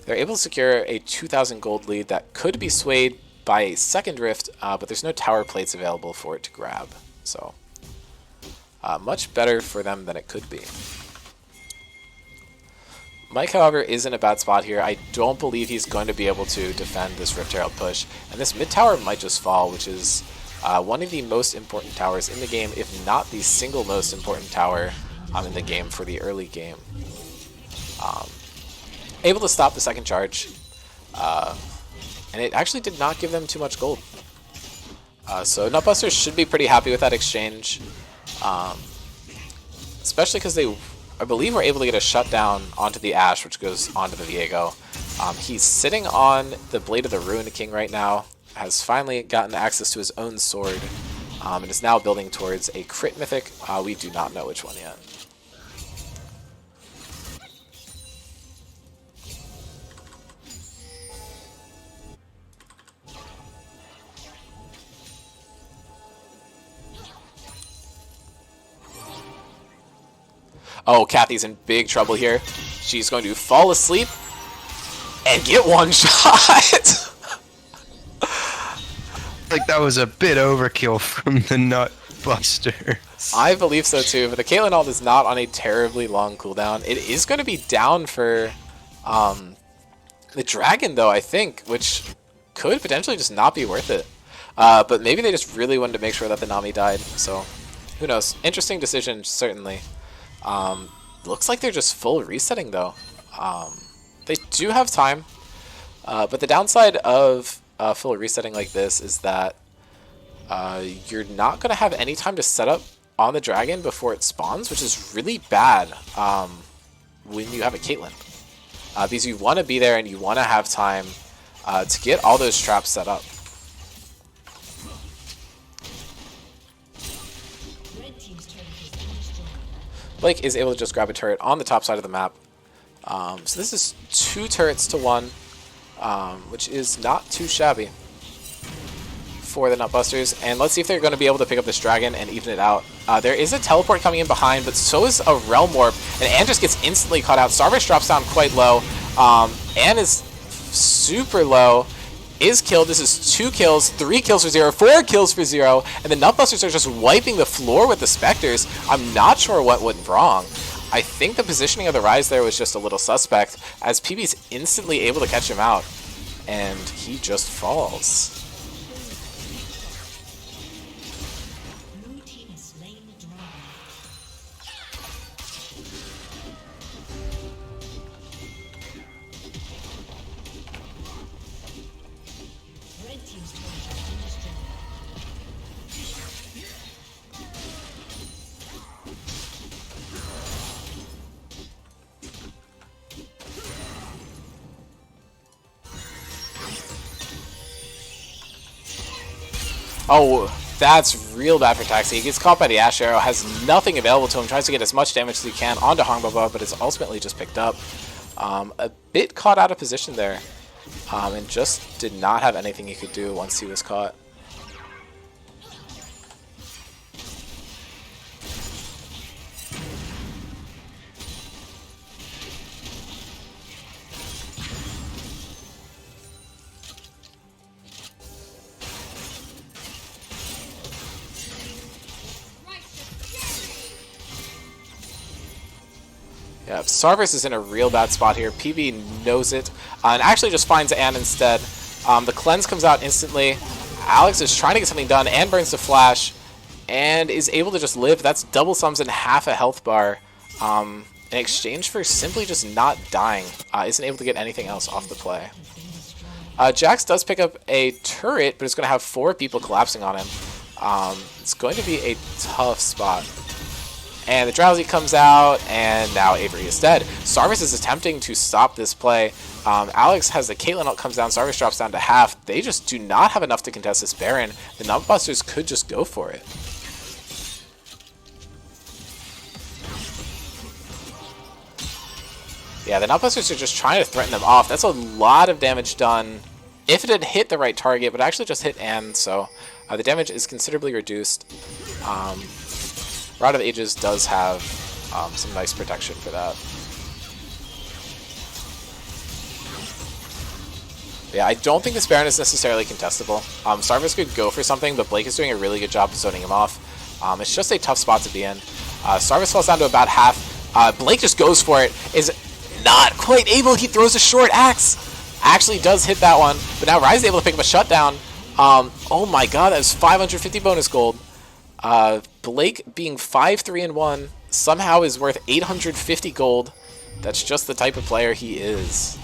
they're able to secure a 2,000 gold lead that could be swayed by a second Rift, but there's no tower plates available for it to grab. So, much better for them than it could be. Mike, however, is in a bad spot here. I don't believe he's going to be able to defend this Rift Herald push, and this mid tower might just fall, which is one of the most important towers in the game, if not the single most important tower in the game for the early game. Able to stop the second charge, and it actually did not give them too much gold. So Nutbusters should be pretty happy with that exchange, especially because they, I believe, were able to get a shutdown onto the Ashe, which goes onto the Viego. He's sitting on the Blade of the Ruined King right now, has finally gotten access to his own sword, and is now building towards a crit mythic. We do not know which one yet. Oh, Kathy's in big trouble here. She's going to fall asleep and get one shot. Like that was a bit overkill from the Nutbuster. I believe so too, but the Caitlyn ult is not on a terribly long cooldown. It is going to be down for the dragon, though, I think, which could potentially just not be worth it. But maybe they just really wanted to make sure that the Nami died, so who knows. Interesting decision, certainly. Looks like they're just full resetting, though. They do have time, but the downside of full resetting like this is that you're not going to have any time to set up on the dragon before it spawns, which is really bad when you have a Caitlyn. Because you want to be there and you want to have time to get all those traps set up. Blake is able to just grab a turret on the top side of the map. So this is 2 turrets to 1, which is not too shabby for the Nutbusters. And let's see if they're going to be able to pick up this dragon and even it out. There is a teleport coming in behind, but so is a Realm Warp. And Anne just gets instantly caught out. Starburst drops down quite low. Anne is super low. Is killed. This is 2 kills, 3 kills for 0, 4 kills for 0, and the Nutbusters are just wiping the floor with the Spectres. I'm not sure what went wrong. I think the positioning of the Rise there was just a little suspect, as PB's instantly able to catch him out, and he just falls. Oh, that's real bad for Taxi. He gets caught by the Ash Arrow, has nothing available to him, tries to get as much damage as he can onto Hongbaba, but is ultimately just picked up. A bit caught out of position there, and just did not have anything he could do once he was caught. Yeah, Sarvis is in a real bad spot here. PB knows it, and actually just finds Ann instead. The cleanse comes out instantly. Alex is trying to get something done. Ann burns the flash, and is able to just live. That's double sums in half a health bar, in exchange for simply just not dying. Isn't able to get anything else off the play. Jax does pick up a turret, but it's going to have 4 people collapsing on him. It's going to be a tough spot. And the Drowsy comes out, and now Avery is dead. Sarvis is attempting to stop this play. Alex has the Caitlyn ult comes down, Sarvis drops down to half. They just do not have enough to contest this Baron. The Numbusters could just go for it. Yeah, the Numbusters are just trying to threaten them off. That's a lot of damage done if it had hit the right target, but actually just hit Ann, so the damage is considerably reduced. Rod of Ages does have some nice protection for that. Yeah, I don't think this Baron is necessarily contestable. Sarvis could go for something, but Blake is doing a really good job of zoning him off. It's just a tough spot to be in. Sarvis falls down to about half. Blake just goes for it. Is not quite able. He throws a short axe. Actually does hit that one, but now Rise is able to pick up a shutdown. Oh my god, that was 550 bonus gold. Blake being 5-3-1 somehow is worth 850 gold. That's just the type of player he is.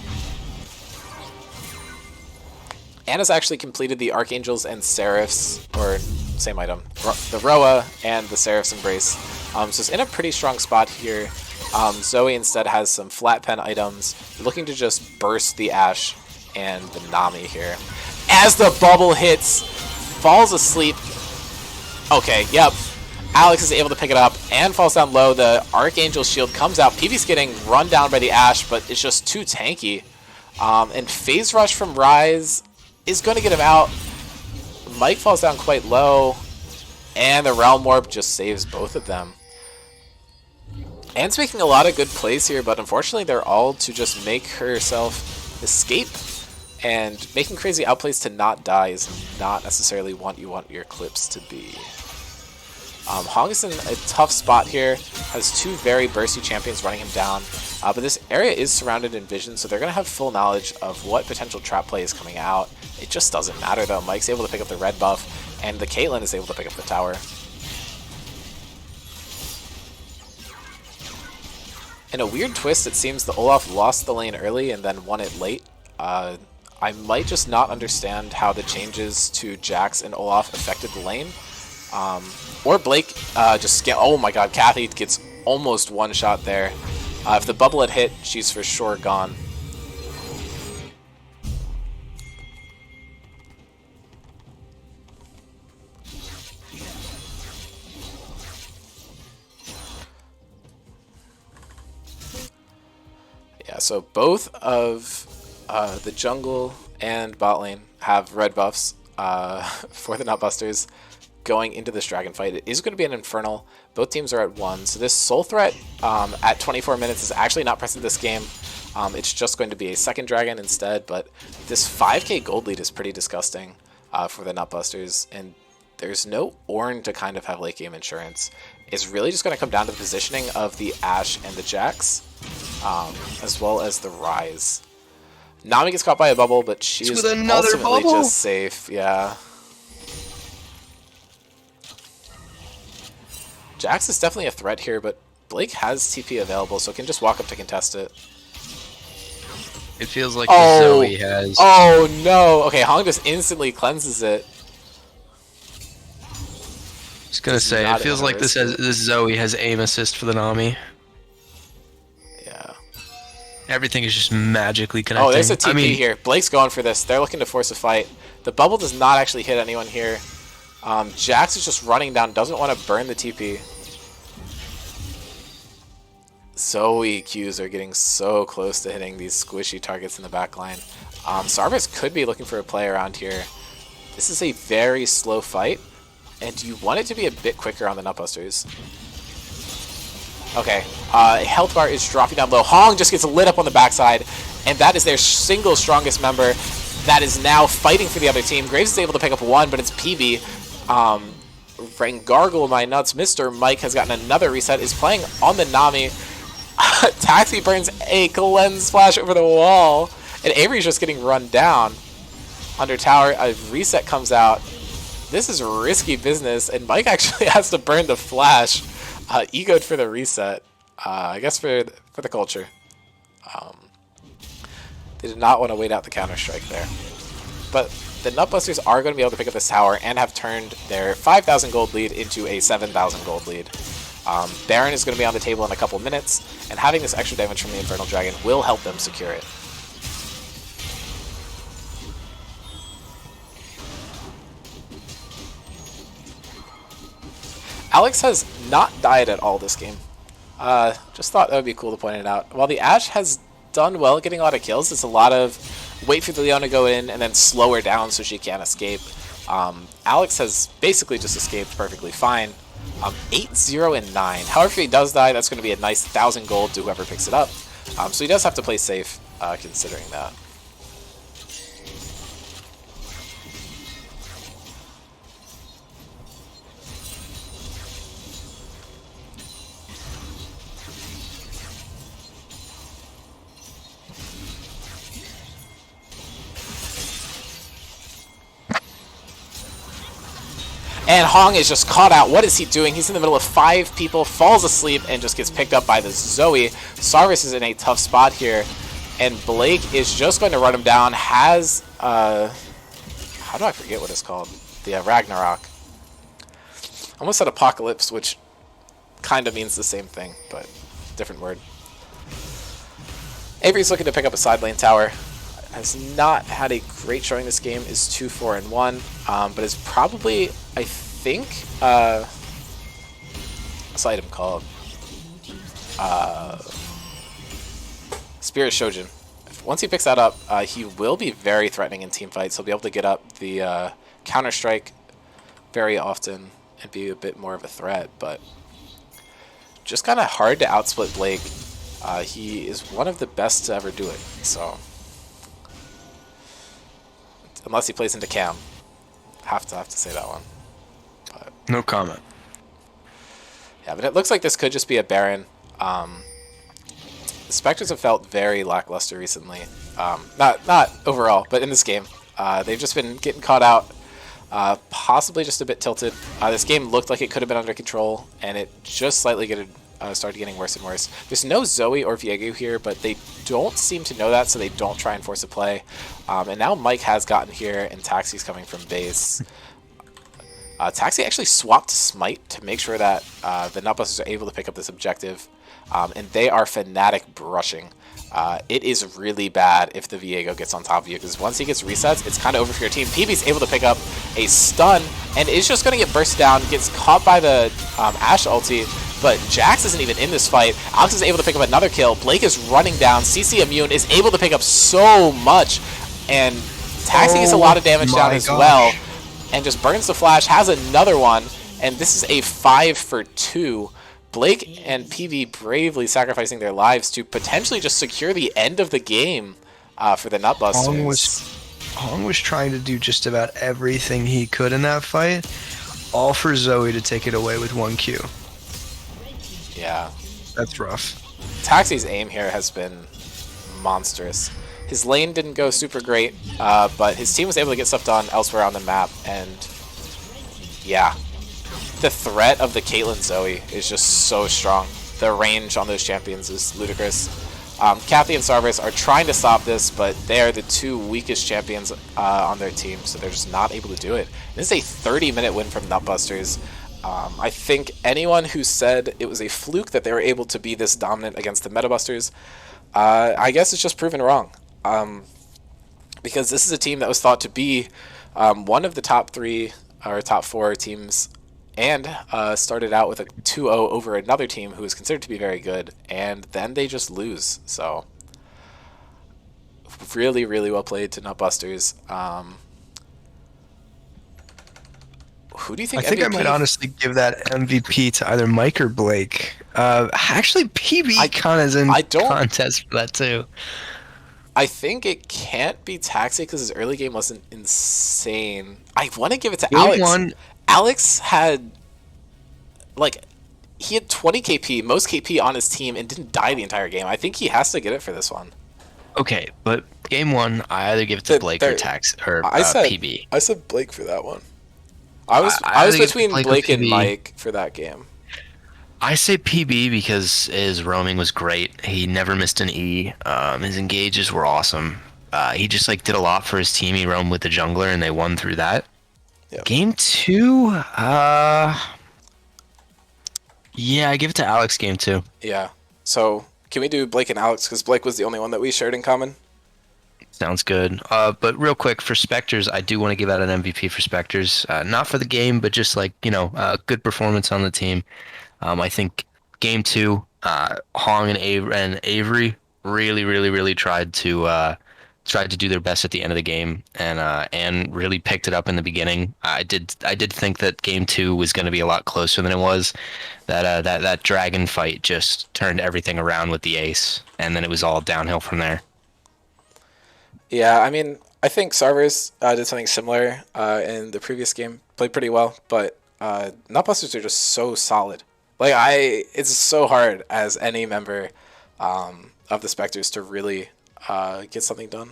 Anna's actually completed the Archangels and Seraphs, or same item, the Roa and the Seraph's Embrace. So it's in a pretty strong spot here. Zoe instead has some flat pen items, looking to just burst the Ashe and the Nami here. As the bubble hits, falls asleep. Okay, yep. Alex is able to pick it up and falls down low. The Archangel shield comes out. PB's getting run down by the Ashe, but it's just too tanky. And Phase Rush from Rise is going to get him out. Mike falls down quite low, and the Realm Warp just saves both of them. Anne's making a lot of good plays here, but unfortunately they're all to just make herself escape. And making crazy outplays to not die is not necessarily what you want your clips to be. Hong is in a tough spot here, has 2 very bursty champions running him down, but this area is surrounded in vision, so they're going to have full knowledge of what potential trap play is coming out. It just doesn't matter though. Mike's able to pick up the red buff, and the Caitlyn is able to pick up the tower. In a weird twist, it seems the Olaf lost the lane early and then won it late. I might just not understand how the changes to Jax and Olaf affected the lane. Or Blake just oh my god, Kathy gets almost one shot there. If the bubble had hit, she's for sure gone. Yeah, so both of the jungle and bot lane have red buffs for the Nutbusters going into this dragon fight. It is going to be an Infernal. Both teams are at 1, so this Soul Threat at 24 minutes is actually not present this game. It's just going to be a second dragon instead, but this 5k gold lead is pretty disgusting for the Nutbusters, and there's no Ornn to kind of have late game insurance. It's really just going to come down to the positioning of the Ashe and the Jax, as well as the Rise. Nami gets caught by a bubble, but she is ultimately just safe. Yeah. Jax is definitely a threat here, but Blake has TP available, so can just walk up to contest it. It feels like the Zoe has. Oh no! Okay, Hong just instantly cleanses it. I was gonna say, it feels like this Zoe has aim assist for the Nami. Yeah. Everything is just magically connecting. Oh, there's a TP here. Blake's going for this. They're looking to force a fight. The bubble does not actually hit anyone here. Jax is just running down, doesn't want to burn the TP. Zoe Qs are getting so close to hitting these squishy targets in the back line. Sarvis could be looking for a play around here. This is a very slow fight, and you want it to be a bit quicker on the Nutbusters. Okay, health bar is dropping down low. Hong just gets lit up on the backside, and that is their single strongest member that is now fighting for the other team. Graves is able to pick up 1, but it's PB. Rangargle, my nuts, Mr. Mike has gotten another reset, is playing on the Nami. Taxi burns a cleanse splash over the wall, and Avery's just getting run down. Under tower, a reset comes out. This is risky business, and Mike actually has to burn the flash. Egoed for the reset. I guess for the culture. They did not want to wait out the counter-strike there. But the Nutbusters are going to be able to pick up this tower and have turned their 5,000 gold lead into a 7,000 gold lead. Baron is going to be on the table in a couple minutes, and having this extra damage from the Infernal Dragon will help them secure it. Alex has not died at all this game. Just thought that would be cool to point it out. While the Ashe has done well getting a lot of kills, it's a lot of wait for the Leona to go in and then slow her down so she can't escape. Alex has basically just escaped perfectly fine. 8-0 and 9. However, if he does die, that's going to be a nice 1,000 gold to whoever picks it up. So he does have to play safe considering that. And Hong is just caught out. What is he doing? He's in the middle of 5 people, falls asleep, and just gets picked up by the Zoe. Sarvis is in a tough spot here, and Blake is just going to run him down. Has, how do I forget what it's called? The Ragnarok. Almost said Apocalypse, which kind of means the same thing, but different word. Avery's looking to pick up a side lane tower. Has not had a great showing this game, is 2-4 and 1, but is probably, I think, what's the item called? Spirit Shojin. Once he picks that up, he will be very threatening in team fights. He'll be able to get up the counter-strike very often and be a bit more of a threat, but just kind of hard to outsplit Blake. He is one of the best to ever do it, so... Unless he plays into Cam. Have to say that one. But, No comment. yeah, but it looks like this could just be a Baron. The Spectres have felt very lackluster recently. Not overall, but in this game. They've just been getting caught out. Possibly just a bit tilted. This game looked like it could have been under control, and it just slightly started getting worse and worse. There's no Zoe or Viego here, but they don't seem to know that, so they don't try and force a play. And now Mike has gotten here, and Taxi's coming from base. Taxi actually swapped to Smite to make sure that the Nutbusters are able to pick up this objective, and they are Fnatic brushing. It is really bad if the Viego gets on top of you, because once he gets resets, it's kind of over for your team. PB's able to pick up a stun, and is just going to get burst down, gets caught by the Ashe ulti, but Jax isn't even in this fight. Alex is able to pick up another kill. Blake is running down. CC Immune is able to pick up so much, and Taxi gets a lot of damage down as well, and just burns the flash, has another one, and this is a 5 for 2. Blake and PV bravely sacrificing their lives to potentially just secure the end of the game for the Nutbusters. Hong was trying to do just about everything he could in that fight, all for Zoe to take it away with 1 Q. Yeah. That's rough. Taxi's aim here has been monstrous. His lane didn't go super great, but his team was able to get stuff done elsewhere on the map, and yeah. The threat of the Caitlyn Zoe is just so strong. The range on those champions is ludicrous. Kathy and Sarvis are trying to stop this, but they are the 2 weakest champions on their team, so they're just not able to do it. This is a 30-minute win from Nutbusters. I think anyone who said it was a fluke that they were able to be this dominant against the Metabusters, I guess it's just proven wrong. Because this is a team that was thought to be one of the top 3 or top 4 teams, and started out with a 2-0 over another team who was considered to be very good, and then they just lose. So really, really well played to Nutbusters. Who do you think? I think MVP? I might honestly give that MVP to either Mike or Blake. Actually, PB kind of is in contest for that too. I think it can't be Taxi because his early game wasn't insane. I want to give it to Alex. Alex had, like, he had 20 KP, most KP on his team, and didn't die the entire game. I think he has to get it for this one. Okay, but game one, I either give it to Blake or Tax or PB. I said Blake for that one. I was either give it to between Blake and PB. Mike for that game. I say PB because his roaming was great. He never missed an E. His engages were awesome. He just like did a lot for his team. He roamed with the jungler, and they won through that. Yep. Game two, yeah, I give it to Alex. Game two. Yeah. So can we do Blake and Alex? Because Blake was the only one that we shared in common. Sounds good. But real quick for Spectres, I do want to give out an MVP for Spectres. Not for the game, but just like good performance on the team. I think game two, Hong and Avery really tried to do their best at the end of the game, and really picked it up in the beginning. I did think that game two was going to be a lot closer than it was. That dragon fight just turned everything around with the ace, and then it was all downhill from there. Yeah, I mean, I think Sarvers did something similar in the previous game. Played pretty well, but Nutbusters are just so solid. Like it's so hard as any member of the Spectres to really get something done.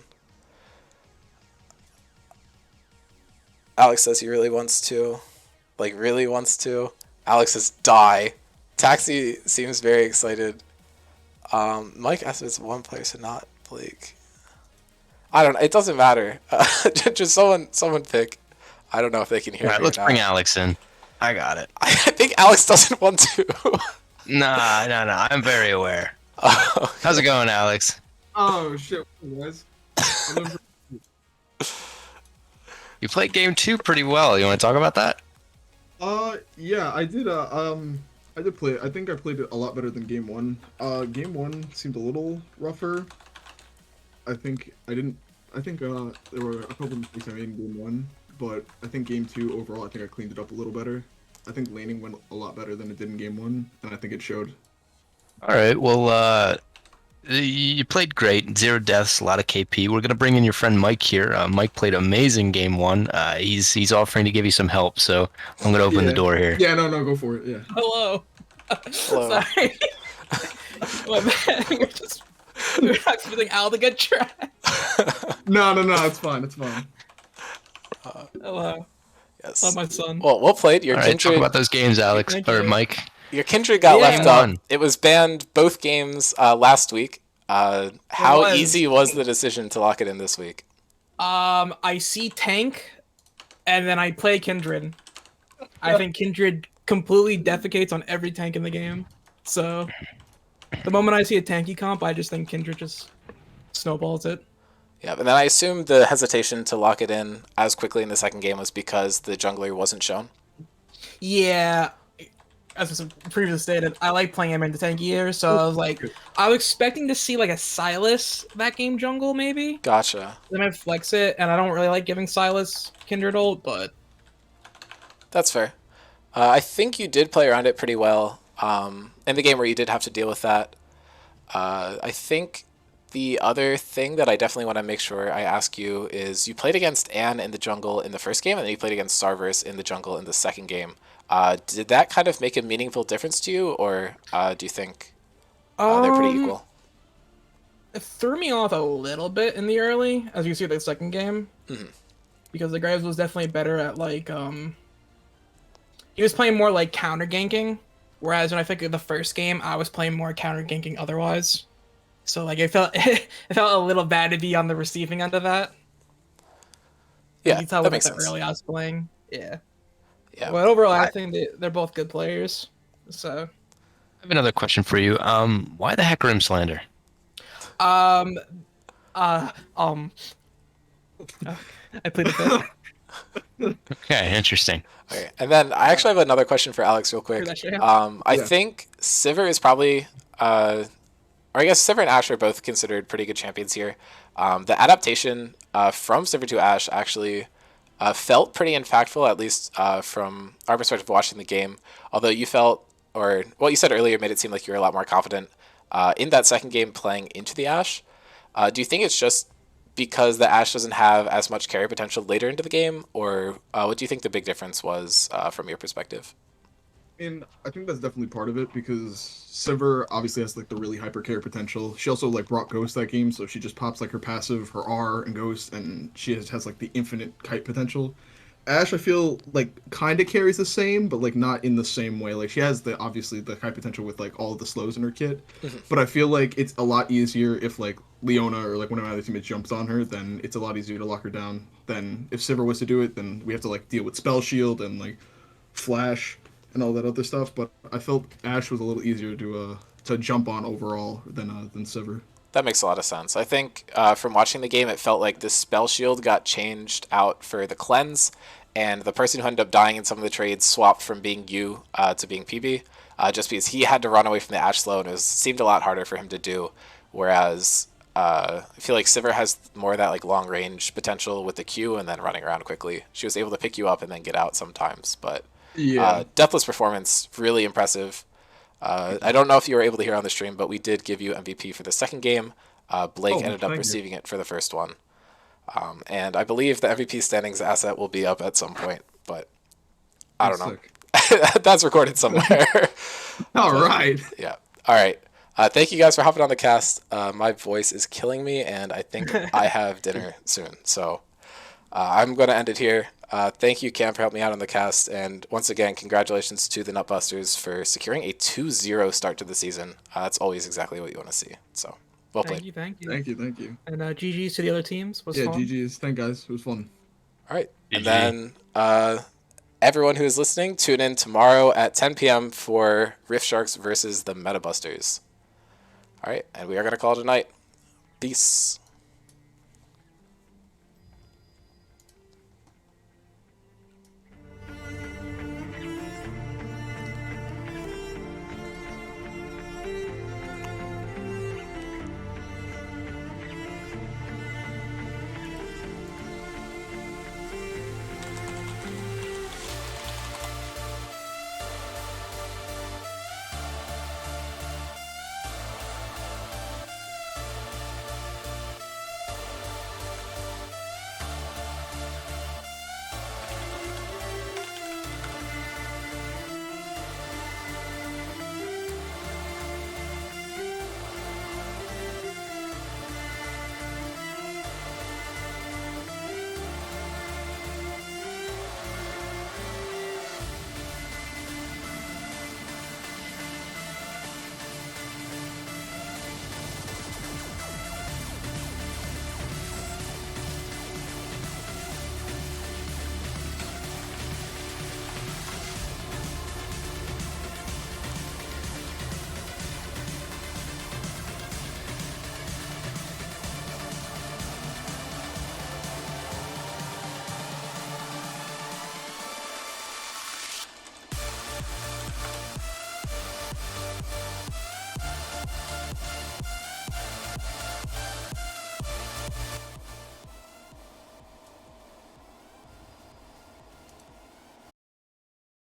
Alex says he really wants to. Like, really wants to. Alex says die. Taxi seems very excited. Mike asked if it's one player, so not Blake. I don't know. It doesn't matter. Just someone pick. I don't know if they can hear me. All right, let's bring Alex in. I got it. I think Alex doesn't want to. Nah. I'm very aware. How's it going, Alex? Oh shit, guys. You played game two pretty well. You want to talk about that? Yeah, I did. I did play it. I think I played it a lot better than game one. Game one seemed a little rougher. I think there were a couple mistakes I made in game one, but I think game two overall, I think I cleaned it up a little better. I think laning went a lot better than it did in game one, and I think it showed. All right. Well, you played great. 0 deaths, a lot of KP. We're gonna bring in your friend Mike here. Mike played amazing game one. He's offering to give you some help, so I'm gonna open the door here. Yeah, no, go for it. Yeah. Hello. Hello. Sorry. My bad. We're not feeling out of the good track. No, it's fine. It's fine. Hello. Yes. Love my son. Well played. Your All right, Kindred. talk about those games, Alex Thank or you. Mike. Your Kindred got Yeah. left up. Game one. It was banned both games last week. How was. easy was the decision to lock it in this week? I see tank, and then I play Kindred. I think Kindred completely defecates on every tank in the game. So, the moment I see a tanky comp, I just think Kindred just snowballs it. Yeah, and then I assume the hesitation to lock it in as quickly in the second game was because the jungler wasn't shown. Yeah, as was previously stated, I like playing him in the tankier, so I was like, I was expecting to see like a Silas that game jungle maybe. Gotcha. Then I flex it, and I don't really like giving Silas Kindred ult, but That's fair. I think you did play around it pretty well in the game where you did have to deal with that. I think the other thing that I definitely want to make sure I ask you is you played against Anne in the jungle in the first game, and then you played against Sarvers in the jungle in the second game. Did that kind of make a meaningful difference to you, or do you think they're pretty equal? it threw me off a little bit in the early, as you see the second game, because the Graves was definitely better at like he was playing more like counter ganking, whereas when I think of the first game, I was playing more counter ganking otherwise. So like it felt it felt a little bad to be on the receiving end of that. Yeah, You can tell that with makes the sense. early I was playing. Yeah. Yeah, But overall, I think they're both good players. So I have another question for you. Why the heck Rim Slander? I played a bit. Okay, interesting. okay. And then I actually have another question for Alex, real quick. Hear that shit? I think Sivir is probably, or I guess Sivir and Ashe are both considered pretty good champions here. The adaptation from Sivir to Ashe actually felt pretty impactful, at least from our perspective watching the game. Although you felt, or what you said earlier made it seem like you were a lot more confident in that second game playing into the Ashe. Do you think it's just because the Ashe doesn't have as much carry potential later into the game, or what do you think the big difference was from your perspective? And I think that's definitely part of it because Sivir obviously has like the really hyper carry potential. She also like brought Ghost that game, so she just pops like her passive, her R and Ghost, and she has like the infinite kite potential. Ash, I feel like kind of carries the same, but like not in the same way. Like she has the obviously the kite potential with like all of the slows in her kit, but I feel like it's a lot easier if like Leona or like one of my other teammates jumps on her, then it's a lot easier to lock her down. Than if Sivir was to do it, then we have to like deal with spell shield and like flash and all that other stuff. But I felt Ash was a little easier to jump on overall than Sivir. That makes a lot of sense. I think from watching the game, it felt like the spell shield got changed out for the cleanse, and the person who ended up dying in some of the trades swapped from being you to being PB, just because he had to run away from the Ash slow, and seemed a lot harder for him to do. Whereas I feel like Sivir has more of that like long range potential with the Q and then running around quickly. She was able to pick you up and then get out sometimes, but Yeah. Deathless performance, really impressive. I don't know if you were able to hear on the stream, but we did give you MVP for the second game. Blake Oh, ended up thank you. receiving it for the first one. And I believe the MVP standings asset will be up at some point, but I don't know. Sick. That's recorded somewhere. All right. Yeah. All right. Thank you guys for hopping on the cast. My voice is killing me, and I think I have dinner soon. So I'm going to end it here. Thank you, Cam, for helping me out on the cast. And once again, congratulations to the Nutbusters for securing a 2-0 start to the season. That's always exactly what you want to see. So, well played. Thank you. Thank you. And GG's to the other teams. Was Yeah, fun. GG's. Thank guys. It was fun. All right. And GG. then everyone who is listening, tune in tomorrow at 10 p.m. for Rift Sharks versus the Metabusters. All right. And we are going to call it a night. Peace.